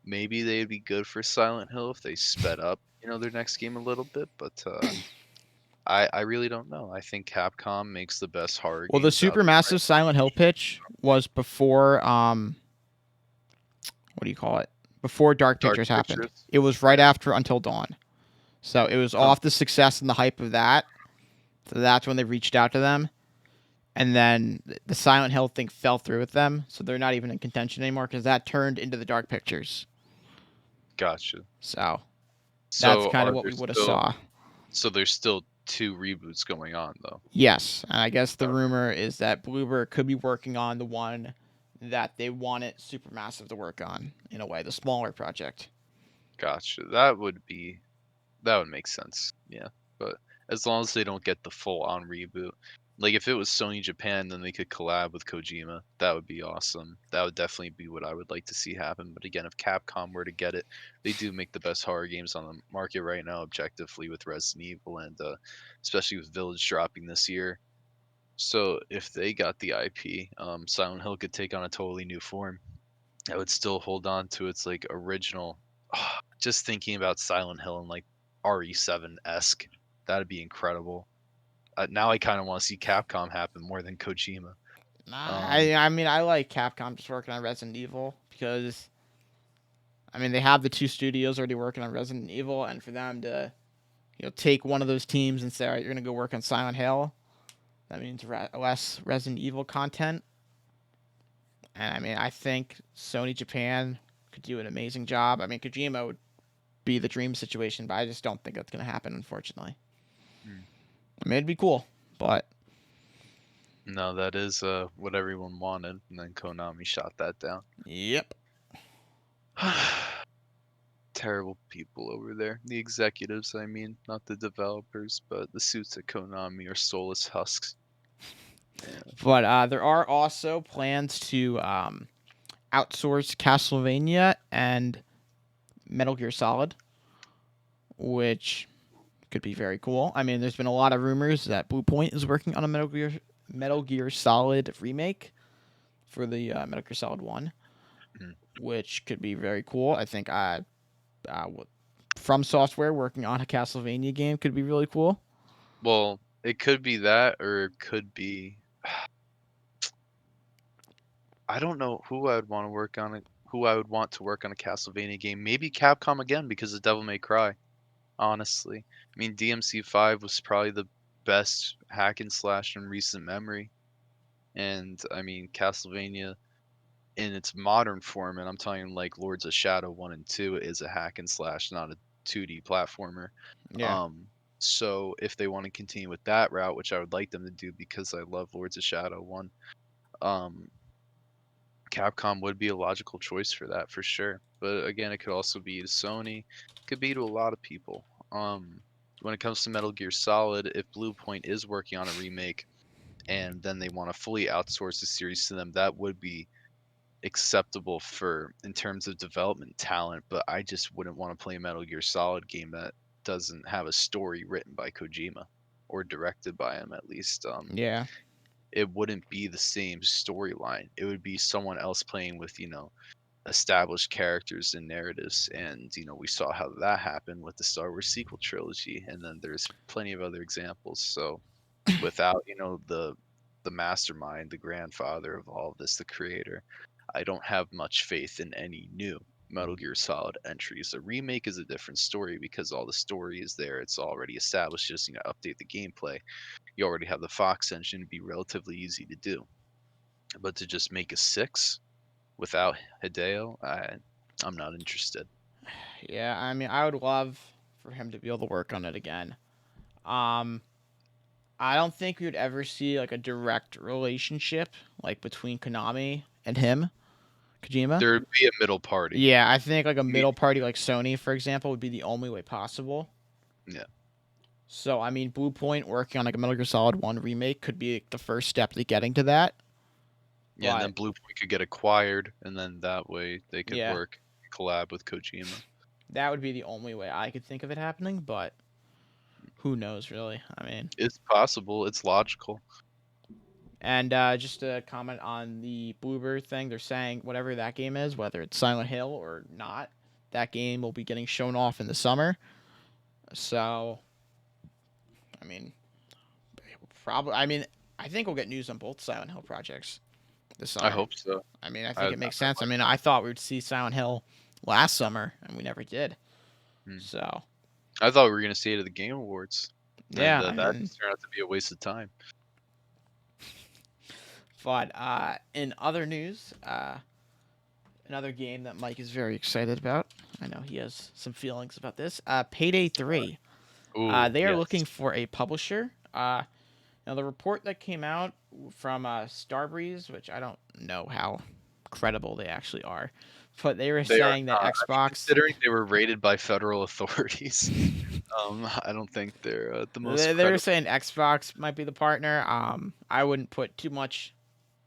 Maybe they'd be good for Silent Hill if they sped up, their next game a little bit, but I really don't know. I think Capcom makes the best horror well, the games out there right Supermassive Silent Hill pitch was before what do you call it? Before Dark now. Dark Pictures happened. Pictures, It was right yeah. after Until Dawn. So it was Huh. off the success and the hype of that. So that's when they reached out to them. And then the Silent Hill thing fell through with them. So they're not even in contention anymore because that turned into the Dark Pictures. Gotcha. So that's So kind of are what there we would have still saw. so there's still two reboots going on though? Yes. And I guess the Okay, rumor is that Bluebird could be working on the one that they wanted Supermassive to work on, in a way, the smaller project. gotcha. That would make sense. Yeah. But as long as they don't get the full on reboot. Like if it was Sony Japan, then they could collab with Kojima. That would be awesome. That would definitely be what I would like to see happen. But again, if Capcom were to get it, they do make the best horror games on the market right now, objectively, with Resident Evil and especially with Village dropping this year. So if they got the IP, Silent Hill could take on a totally new form. I would still hold on to its like original. Just thinking about Silent Hill and like RE7 esque, that'd be incredible. Now I kind of want to see Capcom happen more than Kojima. Um, I mean, I like Capcom just working on Resident Evil because, I mean, they have the 2 studios already working on Resident Evil, and for them to, take one of those teams and say, all right, you're going to go work on Silent Hill, that means less Resident Evil content. And I mean, I think Sony Japan could do an amazing job. I mean, Kojima would be the dream situation, but I just don't think that's going to happen, unfortunately. hmm, I mean, it'd be cool, but no, that is what everyone wanted, and then Konami shot that down. yep. Terrible people over there. The executives, I mean, not the developers, but the suits at Konami are soulless husks. Yeah. But there are also plans to outsource Castlevania and Metal Gear Solid, which could be very cool. I mean, there's been a lot of rumors that Blue Point is working on a Metal Gear Solid remake for the Metal Gear Solid 1, Mhm. which could be very cool. I think From Software working on a Castlevania game could be really cool. Well, it could be that, or it could be. I don't know who I would want to work on it. Who I would want to work on a Castlevania game? Maybe Capcom again because of Devil May Cry. Honestly, I mean DMC5 was probably the best hack and slash in recent memory, and I mean Castlevania in its modern form, and I'm talking like Lords of Shadow 1 and 2 is a hack and slash, not a 2D platformer. Yeah. Um, so if they want to continue with that route, which I would like them to do because I love Lords of Shadow 1, um, Capcom would be a logical choice for that for sure. But again, it could also be to Sony, it could be to a lot of people. When it comes to Metal Gear Solid, if Blue Point is working on a remake and then they want to fully outsource the series to them, that would be acceptable for in terms of development talent. But I just wouldn't want to play a Metal Gear Solid game that doesn't have a story written by Kojima or directed by him at least. Yeah. It wouldn't be the same storyline. It would be someone else playing with, established characters and narratives. And, we saw how that happened with the Star Wars sequel trilogy. And then there's plenty of other examples. So without, the mastermind, the grandfather of all of this, the creator, I don't have much faith in any new Metal Gear Solid entries. A remake is a different story because all the story is there. It's already established. Just update the gameplay. You already have the Fox engine. It'd be relatively easy to do. But to just make a six without Hideo, I'm not interested. Yeah, I mean, I would love for him to be able to work on it again. Um, I don't think we would ever see like a direct relationship like between Konami and him, Kojima. There'd be a middle party. Yeah, I think like a Me- middle party like Sony, for example, would be the only way possible. Yeah. So I mean, Blue Point working on like a Metal Gear Solid 1 remake could be like, the first step to getting to that. Yeah, and then But Bluepoint could get acquired, and then that way they could yeah, work, collab with Kojima. that would be the only way I could think of it happening. But who knows, really? I mean, It's possible. It's logical. and just to comment on the Bluebird thing, they're saying whatever that game is, whether it's Silent Hill or not, that game will be getting shown off in the summer. So, I mean, probably. I mean, I think we'll get news on both Silent Hill projects this I summer. hope so. I mean, I I, think it makes sense. I mean, I thought we would see Silent Hill last summer, and we never did. hmm. So, I thought we were gonna see it at the Game Awards, and yeah, I that mean, turned out to be a waste of time. but in other news, another game that Mike is very excited about. I know he has some feelings about this. Payday 3. Ooh, They are yes. looking for a publisher. Now, the report that came out from Starbreeze, which I don't know how credible they actually are, but they were They are saying that not. I mean, Xbox. considering they were raided by federal authorities, I don't think they're the most They were credible. saying Xbox might be the partner. I wouldn't put too much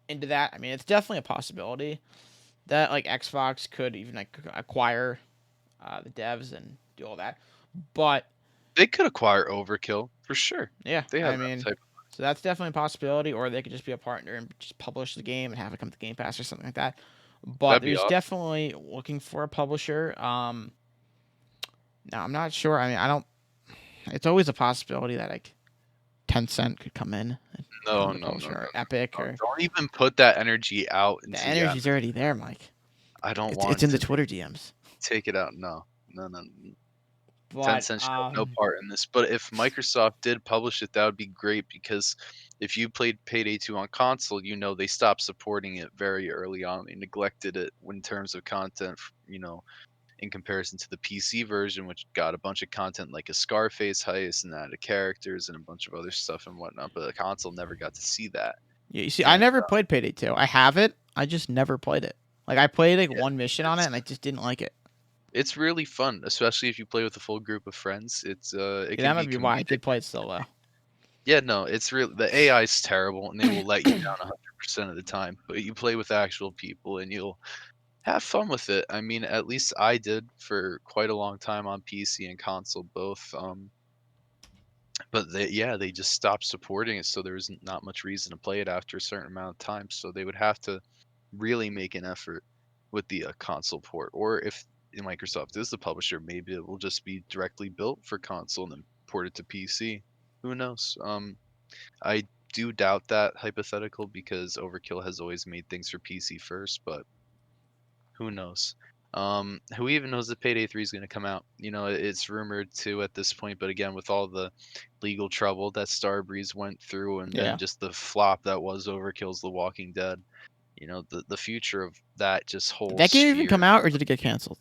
into that. I mean, it's definitely a possibility that like Xbox could even like acquire the devs and do all that. But They could acquire Overkill for sure. yeah, They have I that mean, type. so that's definitely a possibility. Or they could just be a partner and just publish the game and have it come to Game Pass or something like that. But That'd be there's awesome. definitely looking for a publisher. Now I'm not sure. I mean, I don't. It's always a possibility that like Tencent could come in and No, become the no, no, no, publisher, or no, Epic, no. or Don't even put that energy out the into the energy's atmosphere. already there, Mike. I don't It's want in the to Twitter DMs. take it out. No, no, no. But Tencent should have no part in this. But if Microsoft did publish it, that would be great because if you played Payday 2 on console, they stopped supporting it very early on. They neglected it in terms of content, in comparison to the PC version, which got a bunch of content like a Scarface heist and added characters and a bunch of other stuff and whatnot. But the console never got to see that. yeah, you see, I And never played Payday 2. I have it. I just never played it. Like I played like yeah, one mission on it, it's and I just didn't like it. it's really fun, especially if you play with a full group of friends. It Yeah, that can might be be why I comedic. did play it solo. Yeah, no, it's real. The AI is terrible, and they will let you down 100% of the time. But you play with actual people, and you'll have fun with it. I mean, at least I did for quite a long time on PC and console both. But they just stopped supporting it, so there was not much reason to play it after a certain amount of time. So they would have to really make an effort with the console port, or if Microsoft is the publisher, maybe it will just be directly built for console and then ported to PC. Who knows? I do doubt that hypothetical because Overkill has always made things for PC first, but who knows? Who even knows if Payday 3 is going to come out? It's rumored to at this point, but again, with all the legal trouble that Starbreeze went through and then Yeah, just the flop that was Overkill's The Walking Dead, the future of that just did whole that game even come sphere. out, or did it get canceled?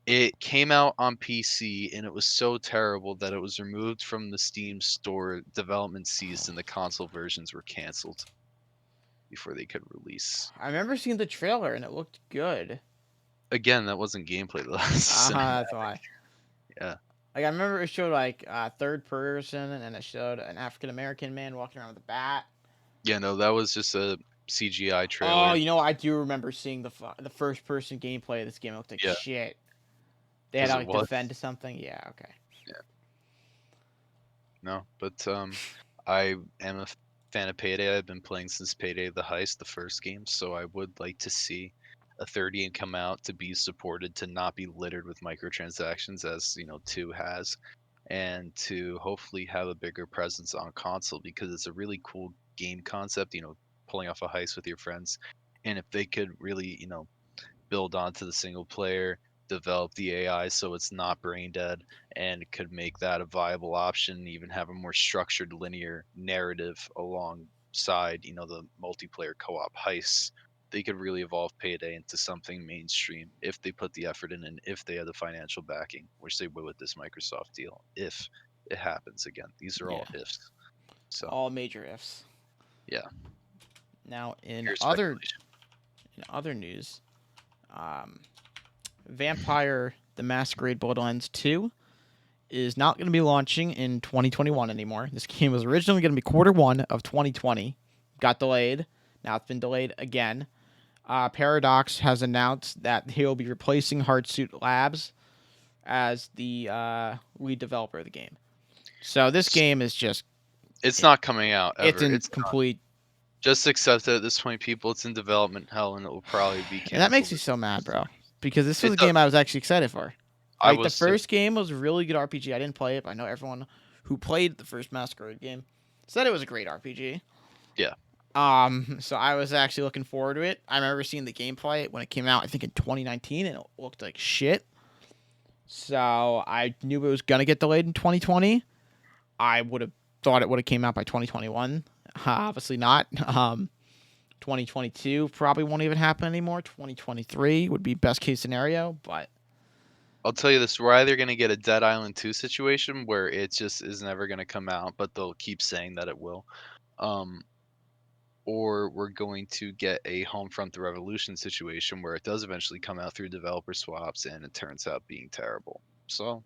It came out on PC and it was so terrible that it was removed from the Steam store. Development ceased and the console versions were canceled before they could release. I remember seeing the trailer, and it looked good. Again, that wasn't gameplay. That was Uh huh. cinematic. That's why. Yeah. Like I remember it showed like third person, and then it showed an African American man walking around with a bat. Yeah, no, that was just a CGI Oh, trailer. you know, I do remember seeing the first person gameplay of this game. It looked like Yeah, shit. They had because to it like was. defend something. Yeah. Okay. Yeah, no, but I am a fan of Payday. I've been playing since Payday the Heist, the first game, so I would like to see a third game come out to be supported to not be littered with microtransactions as 2 has. and to hopefully have a bigger presence on console because it's a really cool game concept, pulling off a heist with your friends. And if they could really, build onto the single player, develop the AI so it's not brain dead, and could make that a viable option, even have a more structured linear narrative alongside, the multiplayer co-op heists. They could really evolve Payday into something mainstream if they put the effort in and if they had the financial backing, which they will with this Microsoft deal, if it happens again. These are all Yeah, ifs. So, all major ifs. yeah, Now, pure speculation. in other news, um, Vampire: The Masquerade Bloodlines 2 is not going to be launching in 2021 anymore. This game was originally going to be Q1 of 2020, got delayed. Now it's been delayed again. Paradox has announced that they will be replacing Hardsuit Labs as the lead developer of the game. So this game is just It's not coming out it's ever. in It's not. complete, Just accept it at this point, people. It's in development hell, and it will probably be and that makes canceled. me so mad, bro. Because this was It a does. game I was actually excited for. I Like the was too. first game was a really good RPG. I didn't play it, but I know everyone who played the first Masquerade game said it was a great RPG. Yeah. So I was actually looking forward to it. I remember seeing the gameplay when it came out, I think in 2019, and it looked like shit. So I knew it was gonna get delayed in 2020. I would have thought it would have came out by 2021. Obviously not. 2022 probably won't even happen anymore. 2023 would be best case scenario, but I'll tell you this: we're either gonna get a Dead Island 2 situation where it just is never gonna come out, but they'll keep saying that it will, um, or we're going to get a Homefront: The Revolution situation where it does eventually come out through developer swaps and it turns out being terrible. So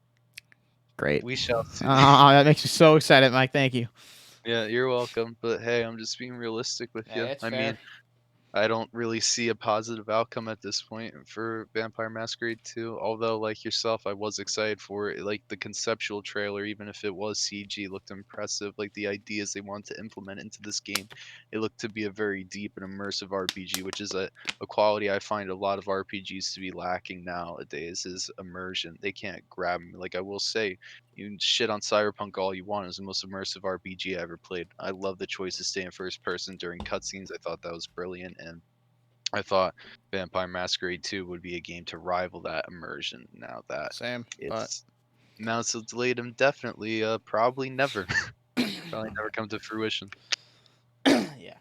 great. we shall see. That makes me so excited, Mike. Thank you. Yeah, you're welcome. But hey, I'm just being realistic with Yeah, you. it's I fair. mean, I don't really see a positive outcome at this point for Vampire Masquerade 2. Although, like yourself, I was excited for it. Like the conceptual trailer, even if it was CG, looked impressive. Like the ideas they wanted to implement into this game, it looked to be a very deep and immersive RPG, which is a quality I find a lot of RPGs to be lacking nowadays is immersion. They can't grab me. Like I will say, you can shit on Cyberpunk all you want. It was the most immersive RPG I ever played. I love the choice to stay in first person during cutscenes. I thought that was brilliant, and I thought Vampire Masquerade 2 would be a game to rival that immersion. Now that Same, but it's so delayed indefinitely, probably never, probably never come to fruition. yeah.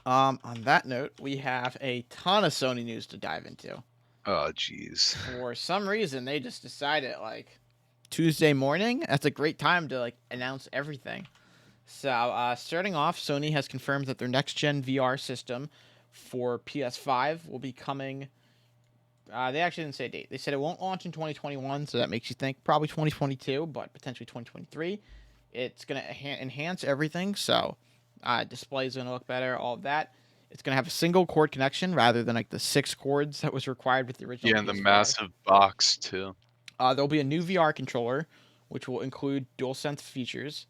On that note, we have a ton of Sony news to dive into. Oh, jeez. For some reason, they just decided like Tuesday morning. That's a great time to like announce everything. So, starting off, Sony has confirmed that their next gen VR system for PS5 will be coming. They actually didn't say a date. They said it won't launch in 2021, so that makes you think probably 2022, but potentially 2023. It's going to enhance everything, so displays going to look better, all of that. It's going to have a single cord connection rather than like the 6 cords that was required with the original Yeah, and the PSVR. massive box too. There'll be a new VR controller, which will include DualSense features.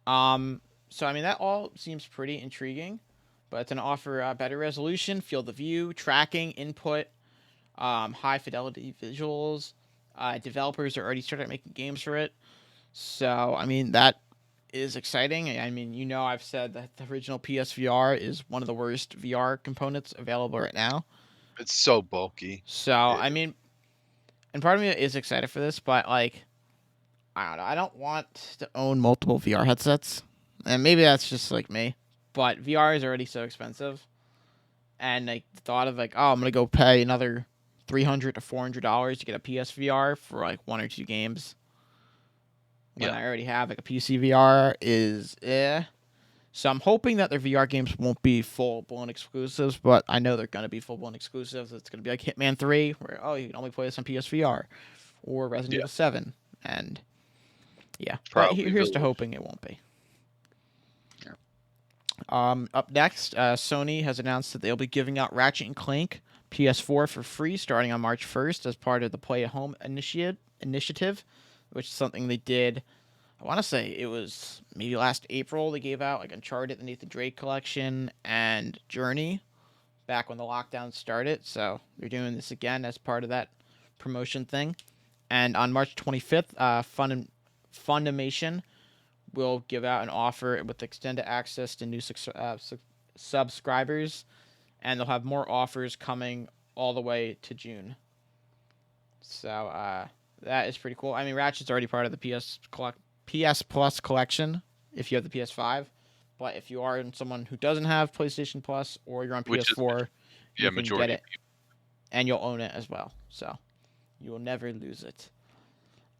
Um, so I mean that all seems pretty intriguing, but it's gonna offer better resolution, field of view, tracking, input, high fidelity visuals. Developers are already started making games for it, so I mean that is exciting. I mean, I've said that the original PSVR is one of the worst VR components available right now. It's so bulky. So It, I mean, and part of me is excited for this, but like I don't know. I don't want to own multiple VR headsets, and maybe that's just like me. But VR is already so expensive, and like the thought of like, oh, I'm gonna go pay another $300 to $400 to get a PSVR for like one or two games when yeah, I already have like a PC VR is eh. So I'm hoping that their VR games won't be full blown exclusives, but I know they're gonna be full blown exclusives. It's gonna be like Hitman 3, where you can only play this on PSVR, or Resident yeah, Evil 7, and yeah. But probably here's really to will. hoping it won't be. Yeah. Up next, Sony has announced that they'll be giving out Ratchet and Clank PS4 for free starting on March 1st as part of the Play at Home initiative, which is something they did. I want to say it was maybe last April. They gave out like Uncharted, the Nathan Drake collection, and Journey back when the lockdown started. So they're doing this again as part of that promotion thing. And on March 25th, Funimation will give out an offer with extended access to new subscribers, and they'll have more offers coming all the way to June. So that is pretty cool. I mean, Ratchet's already part of the PS Plus collection if you have the PS5. But if you are someone who doesn't have PlayStation Plus or you're on Which is PS4, you can get majority. it, and you'll own it as well. So you will never lose it.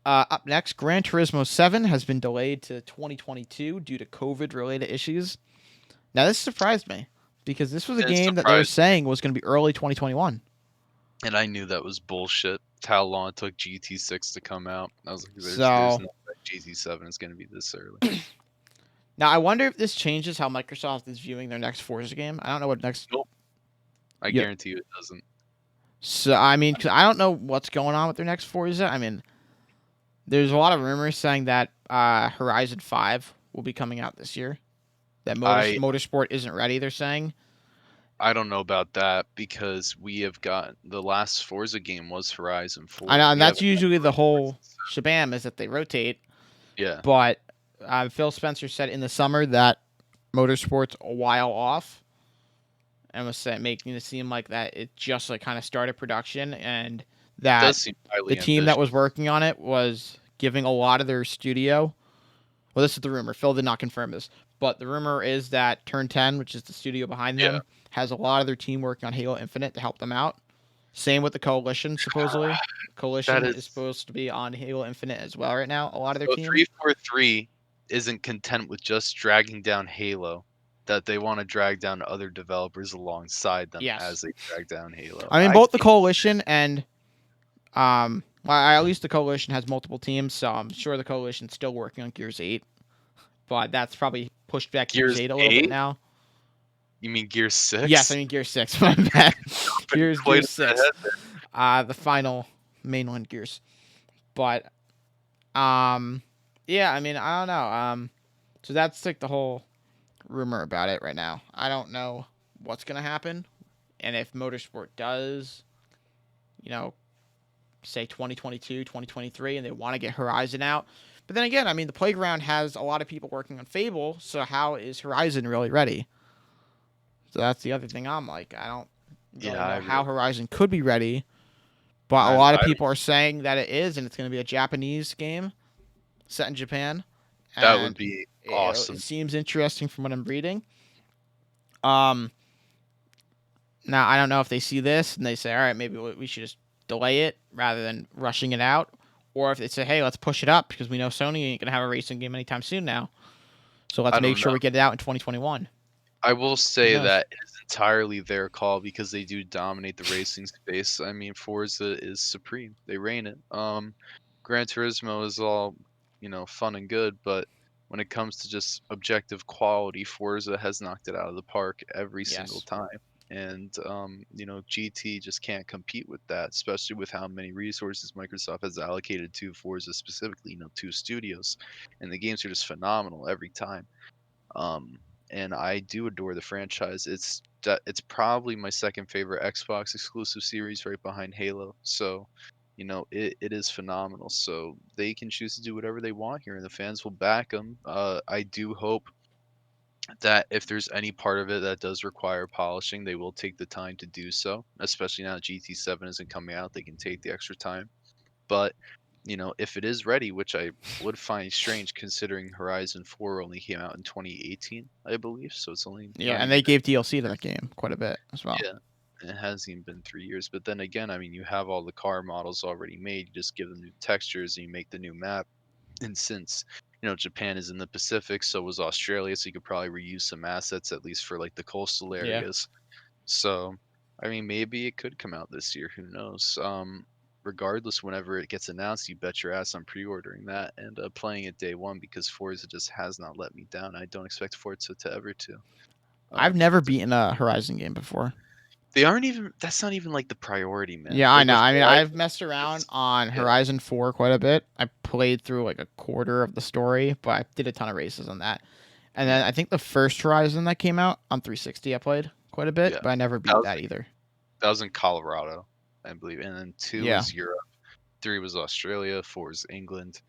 Up next, Gran Turismo 7 has been delayed to 2022 due to COVID-related issues. Now, this surprised me because this was a game that they were saying was going to be early 2021. And I knew that was bullshit. How long it took GT6 to come out. I was like, there's no way GT7 is going to be this early. Now, I wonder if this changes how Microsoft is viewing their next Forza game. I don't know what next... Nope. I guarantee you it doesn't. So, I mean, cause I don't know what's going on with their next Forza. I mean, there's a lot of rumors saying that Horizon 5 will be coming out this year. That Motorsport isn't ready, they're saying. I don't know about that because we have got the last Forza game was Horizon 4. I know, and that's usually the whole shabam is that they rotate. Yeah. But Phil Spencer said in the summer that Motorsport's a while off, and was making it seem like that it just like kind of started production, and that the team that was working on it was giving a lot of their studio. Well, this is the rumor. Phil did not confirm this, but the rumor is that Turn 10, which is the studio behind them, has a lot of their team working on Halo Infinite to help them out. Same with the Coalition, supposedly. Coalition is supposed to be on Halo Infinite as well right now. A lot of their team. 343 isn't content with just dragging down Halo, that they want to drag down other developers alongside them as they drag down Halo. I mean, both the Coalition and at least the Coalition has multiple teams, so I'm sure the Coalition's still working on Gears 8. But that's probably pushed back Gears 8 a little bit now. You mean Gears 6? Yes, I mean Gears 6. My bad. Gears 6. The final mainline Gears. But, yeah, I mean, I don't know. So that's like the whole rumor about it right now. I don't know what's going to happen. And if Motorsport does, say 2022, 2023, and they want to get Horizon out. But then again, I mean, the Playground has a lot of people working on Fable, so how is Horizon really ready? So that's the other thing I'm like, I don't really know how Horizon could be ready, but a lot of people are saying that it is, and it's going to be a Japanese game set in Japan. That would be awesome. It seems interesting from what I'm reading. Now, I don't know if they see this and they say, all right, maybe we should just delay it rather than rushing it out, or if they say, hey, let's push it up because we know Sony ain't going to have a racing game anytime soon now. So let's make sure we get it out in 2021. I will say that it's entirely their call because they do dominate the racing space. I mean, Forza is supreme. They reign it. Gran Turismo is all, fun and good, but when it comes to just objective quality, Forza has knocked it out of the park every single time. And, GT just can't compete with that, especially with how many resources Microsoft has allocated to Forza specifically, 2 studios. And the games are just phenomenal every time. And I do adore the franchise. It's probably my second favorite Xbox exclusive series right behind Halo. So, it is phenomenal. So they can choose to do whatever they want here, and the fans will back them. I do hope that if there's any part of it that does require polishing, they will take the time to do so, especially now that GT7 isn't coming out. They can take the extra time. But, if it is ready, which I would find strange considering Horizon 4 only came out in 2018, I believe. So it's only... Yeah, and they gave DLC to that game quite a bit as well. Yeah, it hasn't even been 3 years. But then again, I mean, you have all the car models already made. You just give them new textures and you make the new map. And since... Japan is in the Pacific, so was Australia, so you could probably reuse some assets, at least for, like, the coastal areas. So, I mean, maybe it could come out this year. Who knows? Regardless, whenever it gets announced, you bet your ass I'm pre-ordering that and playing it day one because Forza just has not let me down. I don't expect Forza to ever to. I've never beaten a Horizon game before. They aren't even. That's not even like the priority, man. Yeah, I know. I mean, I've messed around on Horizon 4 quite a bit. I played through like a quarter of the story, but I did a ton of races on that. And then I think the first Horizon that came out on 360, I played quite a bit, but I never beat that either. That was in Colorado, I believe, and then 2 is Europe. 3 was Australia, 4 is England.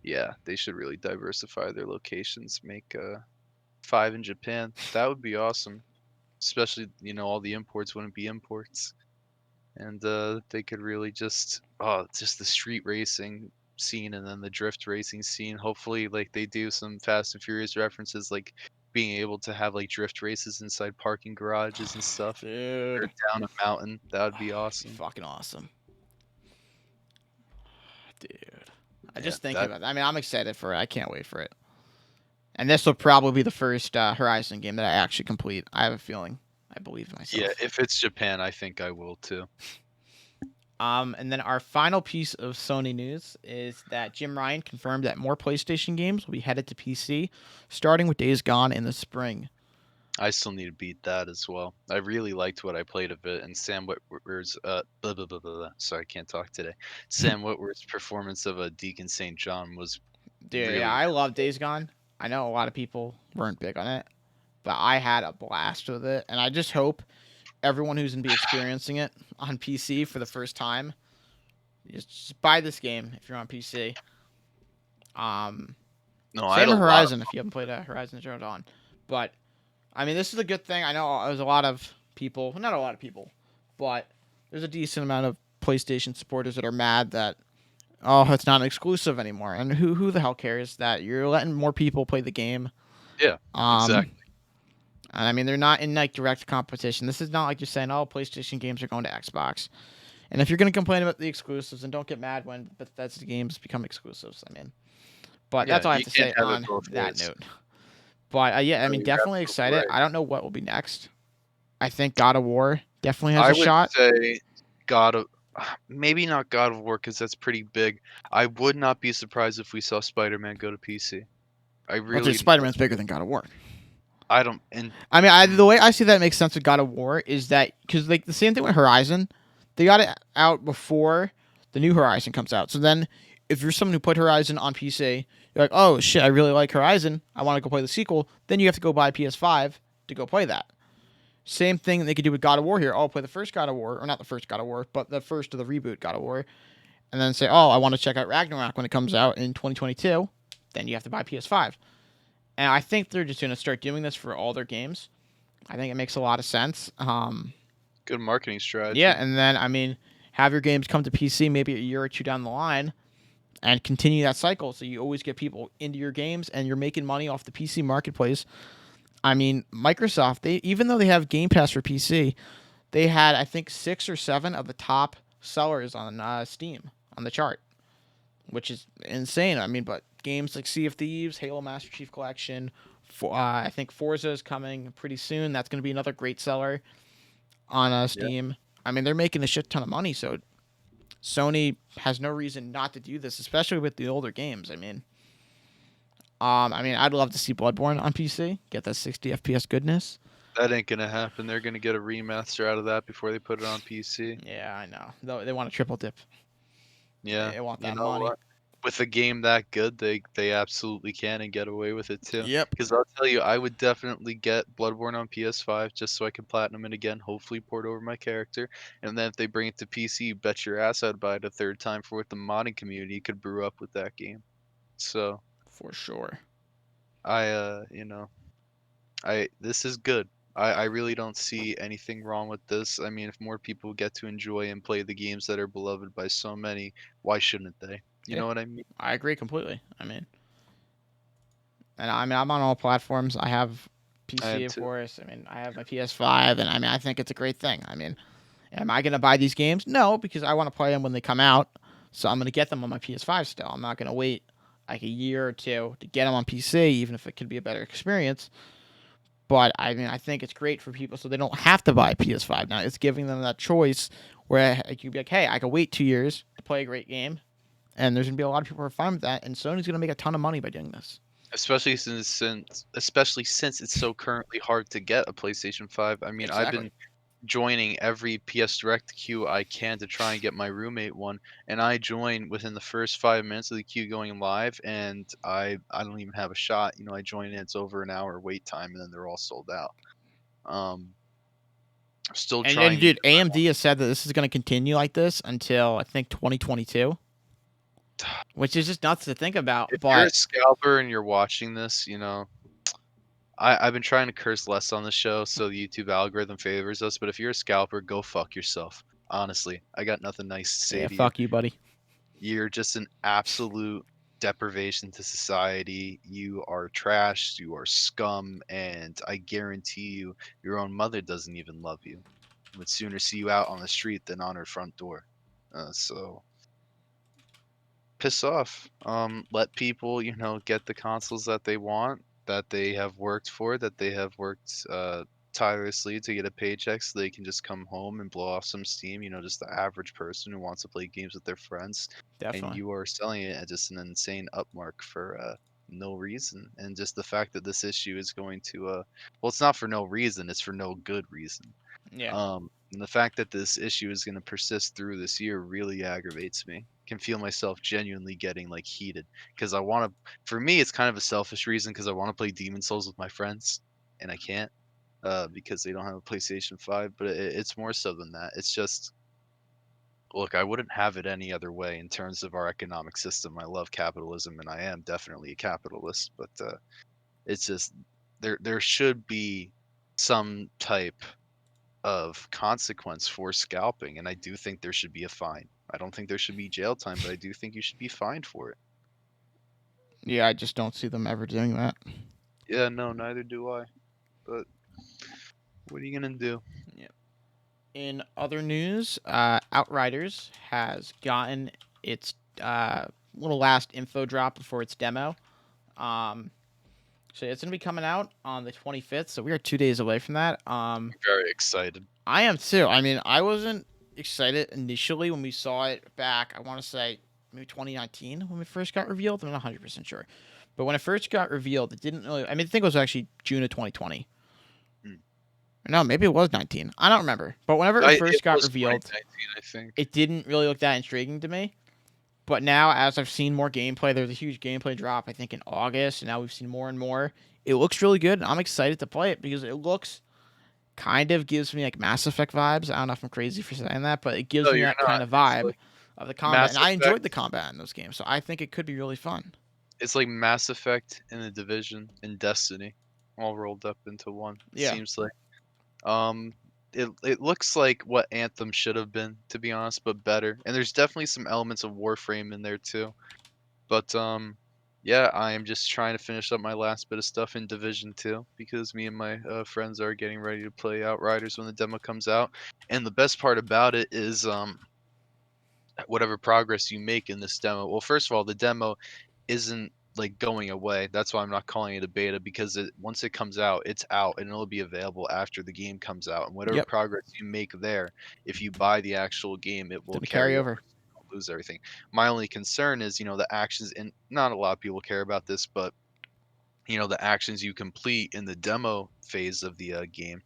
Yeah, they should really diversify their locations. Make 5 in Japan. That would be awesome. Especially, all the imports wouldn't be imports, and they could really just the street racing scene and then the drift racing scene. Hopefully, like they do some Fast and Furious references, like being able to have like drift races inside parking garages and stuff, or Dude. down a mountain. That would be It'd be awesome. fucking awesome. Dude. I Yeah, just think that about it. I mean, I'm excited for it. I can't wait for it. And this will probably be the first Horizon game that I actually complete. I have a feeling. I believe in yeah. myself. If it's Japan, I think I will too. And then our final piece of Sony news is that Jim Ryan confirmed that more PlayStation games will be headed to PC, starting with Days Gone in the spring. I still need to beat that as well. I really liked what I played of it, and Sam Witwer's blah, blah, blah, blah, blah. Sorry, I can't talk today. Sam Witwer's performance of a Deacon St. John was Dude, yeah, really, I love Days Gone. I know a lot of people weren't big on it, but I had a blast with it, and I just hope everyone who's gonna be experiencing it on PC for the first time just buy this game if you're on PC. no, I had Same a with lot of Horizon if you haven't played Horizon Zero Dawn, but I mean this is a good thing. I know there's a lot of people, not a lot of people, but there's a decent amount of PlayStation supporters that are mad that it's not an exclusive anymore, and who the hell cares that you're letting more people play the game. yeah, Um, exactly. and I mean they're not in like direct competition. This is not like you're saying PlayStation games are going to Xbox. And if you're going to complain about the exclusives, then don't get mad when Bethesda games become exclusives. I mean, but Yeah, that's all I have you to can't say have it on both that ways. note. But yeah, I No, mean, you're definitely absolutely excited. right. I don't know what will be next. I think God of War definitely has I a would shot. say God of maybe not God of War because that's pretty big. I would not be surprised if we saw Spider-Man go to PC. I But dude, really, Spider Man's bigger than God of War. I don't, and I mean, the way I see that makes sense with God of War is that because like the same thing with Horizon, they got it out before the new Horizon comes out. So then, if you're someone who put Horizon on PC, you're like, oh shit, I really like Horizon. I want to go play the sequel. Then you have to go buy PS5 to go play that. Same thing they could do with God of War here. Oh, play the first God of War, or not the first God of War, but the first of the reboot God of War, and then say, oh, I want to check out Ragnarok when it comes out in 2022. Then you have to buy PS5. And I think they're just going to start doing this for all their games. I think it makes a lot of sense. good marketing Yeah, strategy. and then I mean, have your games come to PC maybe a year or two down the line, and continue that cycle. So you always get people into your games, and you're making money off the PC marketplace. I mean, Microsoft, they even though they have Game Pass for PC, they had I think 6 or 7 of the top sellers on Steam on the chart, which is insane. I mean, but games like Sea of Thieves, Halo Master Chief Collection, I think Forza is coming pretty soon. That's going to be another great seller on Yeah. Steam. I mean, they're making a shit ton of money, so Sony has no reason not to do this, especially with the older games. I mean, I'd love to see Bloodborne on PC, get that 60 FPS goodness. That ain't gonna happen. They're gonna get a remaster out of that before they put it on PC. Yeah, I know. They want a triple dip. Yeah, They want you that know money. what? With a game that good, they absolutely can and get away with it too. Yep. Because I'll tell you, I would definitely get Bloodborne on PS5 just so I can platinum it again, hopefully port over my character. And then if they bring it to PC, you bet your ass I'd buy it a third time for what the modding community could brew up with that game. So For sure. I this is good. I really don't see anything wrong with this. I mean, if more people get to enjoy and play the games that are beloved by so many, why shouldn't they? You Yeah, know what I mean? I agree completely. I mean, I'm on all platforms. I have I PC, am of too. course. I mean, I have my PS5, and I mean, I think it's a great thing. I mean, am I going to buy these games? No, because I want to play them when they come out. So I'm going to get them on my PS5 still. I'm not going to wait like a year or two to get them on PC, even if it could be a better experience. But I mean, I think it's great for people so they don't have to buy a PS5 now. It's giving them that choice where you can be like, hey, I can wait 2 years to play a great game, and there's gonna be a lot of people who are fine with that, and Sony's gonna make a ton of money by doing this. Especially since it's so currently hard to get a PlayStation 5. I mean, I've Exactly. been joining every PS Direct queue I can to try and get my roommate one, and I join within the first 5 minutes of the queue going live, and I don't even have a shot. I join in, it's over an hour wait time, and then they're all sold out. Um, Still And trying to dude, get my one. AMD has said that this is gonna continue like this until I think 2022. which is just nuts to think about. If you're a But scalper and you're watching this, you know, I've been trying to curse less on the show so the YouTube algorithm favors us, but if you're a scalper, go fuck yourself. Honestly, I got nothing nice to say yeah, to you. fuck you, buddy. You're just an absolute deprivation to society. You are trash, you are scum, and I guarantee you, your own mother doesn't even love you. Would sooner see you out on the street than on her front door. So piss off. Let people, you know, get the consoles that they want, that they have worked for, that they have worked tirelessly to get a paycheck, so they can just come home and blow off some steam. You know, just the average person who wants to play games with their friends, and Definitely. you are selling it at just an insane upmark for no reason. And just the fact that this issue is going to well, it's not for no reason, it's for no good reason. Yeah. And the fact that this issue is going to persist through this year really aggravates me. Can feel myself genuinely getting like heated because I want to. For me, it's kind of a selfish reason because I want to play Demon Souls with my friends and I can't because they don't have a PlayStation 5. But it's more so than that. It's just look, I wouldn't have it any other way in terms of our economic system. I love capitalism and I am definitely a capitalist, but it's just there should be some type of consequence for scalping, and I do think there should be a fine. I don't think there should be jail time, but I do think you should be fined for it. Yeah, I just don't see them ever doing that. Yeah, no, neither do I. But what are you gonna do? Yeah. In other news, Outriders has gotten its little last info drop before its demo. Um, so it's gonna be coming out on the 25th. So we are 2 days away from that. Very excited. I am too. I mean, I wasn't excited initially when we saw it back. I want to say maybe 2019 when it first got revealed. I'm not 100% sure, but when it first got revealed, it didn't really. I mean, I think it was actually June of 2020. Hmm. No, maybe it was 19. I don't remember. But whenever it It first got was revealed, 2019, I think. it didn't really look that intriguing to me. But now, as I've seen more gameplay, there's a huge gameplay drop, I think, in August, and now we've seen more and more. It looks really good, and I'm excited to play it because it looks kind of gives me like Mass Effect vibes. I don't know if I'm crazy for saying that, but it gives No, me you're that not. kind of It's vibe like of the combat, Mass and I enjoyed the Effect. combat in those games, so I think it could be really fun. It's like Mass Effect and the Division and Destiny, all rolled up into one. It Yeah, seems like. Um, it looks like what Anthem should have been, to be honest, but better. And there's definitely some elements of Warframe in there too. But yeah, I am just trying to finish up my last bit of stuff in Division 2 because me and my friends are getting ready to play Outriders when the demo comes out. And the best part about it is whatever progress you make in this demo. Well, first of all, the demo isn't like going away. That's why I'm not calling it a beta because once it comes out, it's out and it'll be available after the game comes out. And whatever yep, progress you make there, if you buy the actual game, it it's will gonna carry carry over. over. So you don't lose everything. My only concern is, you know, the actions, and not a lot of people care about this, but you know, the actions you complete in the demo phase of the game,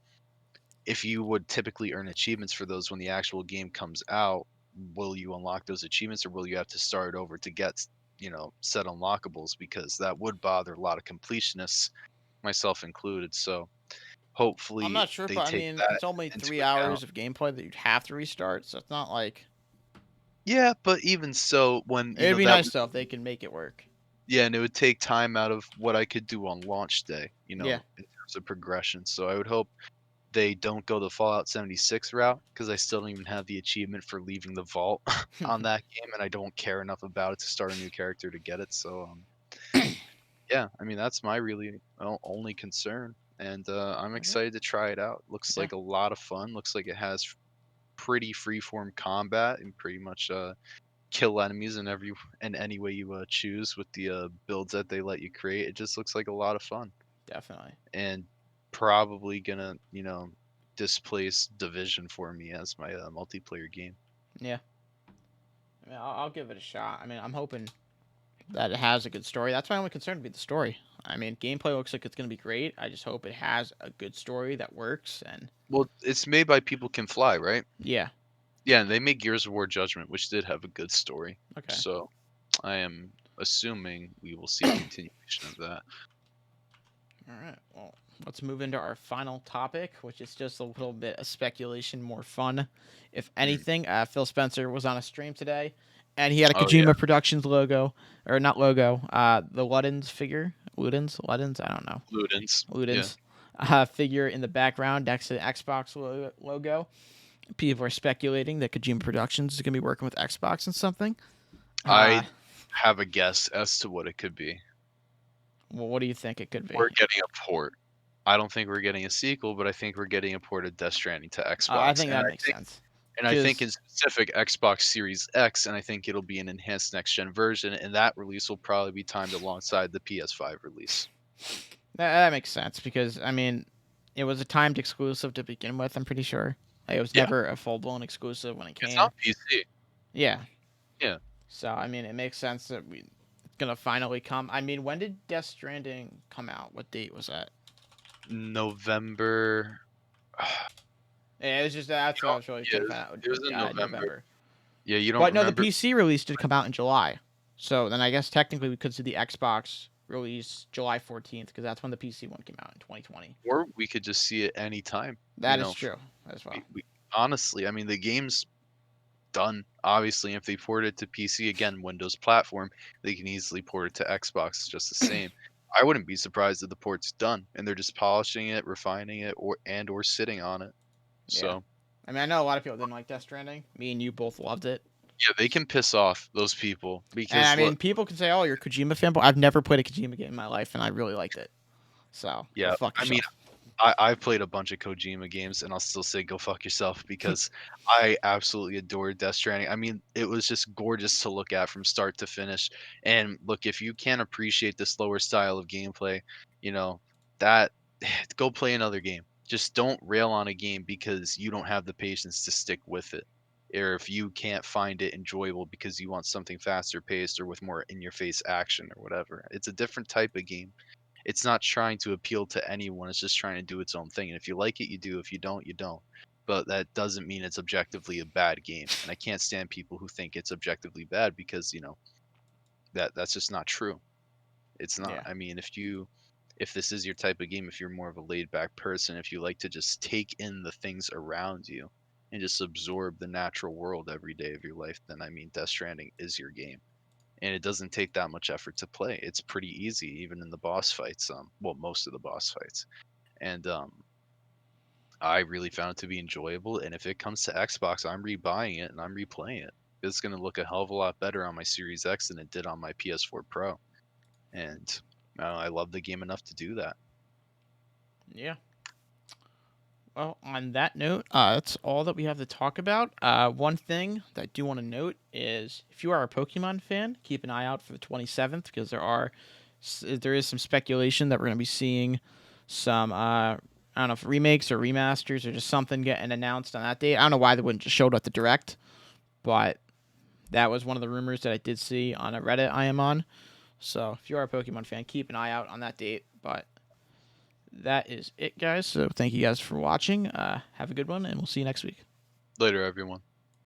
if you would typically earn achievements for those when the actual game comes out, will you unlock those achievements or will you have to start over to get, you know, set unlockables? Because that would bother a lot of completionists, myself included. So I'm hopefully not sure, they but I take mean, that it's only into 3 hours account. of gameplay that you'd have to restart, so it's not like Yeah, but even so, when you it'd know be that nice would, though if they can make it work. yeah, and it would take time out of what I could do on launch day, you Yeah, know, in terms of progression. So I would hope they don't go the Fallout 76 route because I still don't even have the achievement for leaving the vault on that game, and I don't care enough about it to start a new character to get it. So, yeah, I mean that's my really only concern, and I'm okay, excited to try it out. Looks yeah, like a lot of fun. Looks like it has pretty freeform combat and pretty much kill enemies in any way you choose with the builds that they let you create. It just looks like a lot of fun definitely, and probably gonna, you know, displace Division for me as my multiplayer game. yeah. I mean, I'll give it a shot. I mean, I'm hoping that it has a good story. That's my only concern would be the story. I mean, gameplay looks like it's going to be great. I just hope it has a good story that works. And Well, it's made by People Can Fly, right? yeah, Yeah, and they made Gears of War Judgment, which did have a good story. okay. So I am assuming we will see a continuation of that. All right. Well, let's move into our final topic, which is just a little bit of speculation, more fun, if Hmm. anything. Phil Spencer was on a stream today, and he had a Oh yeah, Kojima Productions logo, or not logo, the Ludens figure, Ludens, I don't know, Ludens. Yeah. Ludens, figure in the background next to the Xbox logo. People are speculating that Kojima Productions is going to be working with Xbox and something. I have a guess as to what it could be. Well, what do you think it could be? We're getting a port. I don't think we're getting a sequel, but I think we're getting a port of Death Stranding to I Xbox, think that makes sense. and I think Because in specific Xbox Series X, and I think it'll be an enhanced next gen version, and that release will probably be timed alongside the PS5 release. that makes sense. Because I mean, it was a timed exclusive to begin with. I'm pretty sure it was Yeah, never a full blown exclusive when it it's came. on PC. Yeah. Yeah, So I mean, it makes sense that it's gonna finally come. I mean, when did Death Stranding come out? What date was that? November. Yeah, it was just that's You what I know, was really yeah, trying to find out. it was in November. November. Yeah, you don't But no, the remember? PC release did come out in July. So then I guess technically we could see the Xbox release July 14th because that's when the PC one came out in 2020. Or we could just see it anytime. That is true as well. We honestly, I mean, the game's done. Obviously, if they port it to PC again, Windows platform, they can easily port it to Xbox. It's just the same. I wouldn't be surprised if the port's done and they're just polishing it, refining it, or sitting on it. Yeah. So I mean, I know a lot of people didn't like Death Stranding. Me and you both loved it. yeah, they can piss off those people And I because mean, look, people can say, "Oh, you're a Kojima fan," but I've never played a Kojima game in my life, and I really liked it. So go yeah, fuck I mean, yourself. I've played a bunch of Kojima games, and I'll still say go fuck yourself because I absolutely adore Death Stranding. I mean, it was just gorgeous to look at from start to finish. And look, if you can't appreciate the slower style of gameplay, you know, that go play another game. Just don't rail on a game because you don't have the patience to stick with it. Or if you can't find it enjoyable because you want something faster paced or with more in your face action or whatever. It's a different type of game. It's not trying to appeal to anyone. It's just trying to do its own thing. And if you like it, you do. If you don't, you don't. But that doesn't mean it's objectively a bad game. And I can't stand people who think it's objectively bad because, that's just not true. It's not. Yeah. I mean, if this is your type of game, if you're more of a laid back person, if you like to just take in the things around you and just absorb the natural world every day of your life, then I mean Death Stranding is your game, and it doesn't take that much effort to play. It's pretty easy, even in the boss fights. Well, most of the boss fights, and I really found it to be enjoyable. And if it comes to Xbox, I'm rebuying it and I'm replaying it. It's going to look a hell of a lot better on my Series X than it did on my PS4 Pro, and I love the game enough to do that. Yeah. Well, on that note, that's all that we have to talk about. One thing that I do want to note is if you are a Pokemon fan, keep an eye out for the 27th because there is some speculation that we're going to be seeing some I don't know if remakes or remasters or just something getting announced on that date. I don't know why they wouldn't just show it at the direct, but that was one of the rumors that I did see on a Reddit I am on. So if you are a Pokemon fan, keep an eye out on that date. But that is it, guys. So thank you guys for watching. Have a good one, and we'll see you next week. Later, everyone.